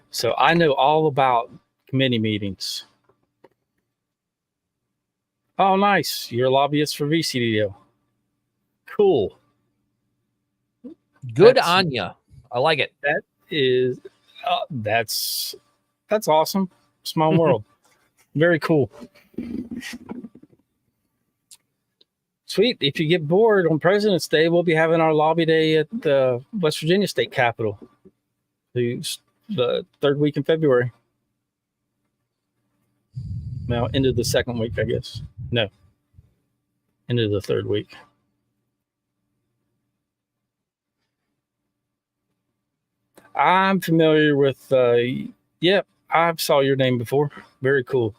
So I know all about committee meetings. Oh, nice. You're a lobbyist for VCDL. Cool. Good on ya. I like it. That is, that's awesome. Small world. Very cool. Sweet. If you get bored on President's Day, we'll be having our lobby day at the West Virginia State Capitol, the third week in February. Well, into the second week, I guess. No, into the third week. I'm familiar with, yep, I've saw your name before. Very cool.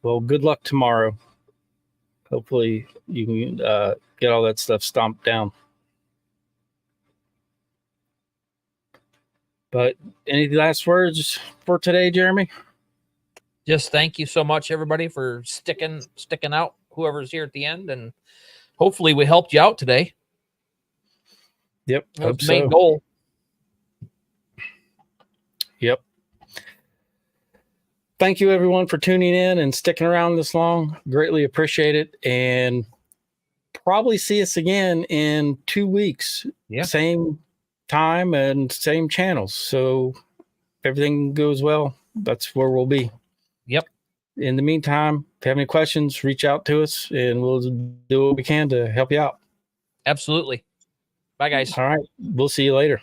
Well, good luck tomorrow. Hopefully you can get all that stuff stomped down. But any last words for today, Jeremy? Just thank you so much, everybody, for sticking out, whoever's here at the end, and hopefully we helped you out today. Yep. That's the main goal. Yep. Thank you, everyone, for tuning in and sticking around this long. Greatly appreciate it. And probably see us again in 2 weeks. Yeah. Same time and same channels. So if everything goes well, that's where we'll be. Yep. In the meantime, if you have any questions, reach out to us and we'll do what we can to help you out. Absolutely. Bye, guys. All right. We'll see you later.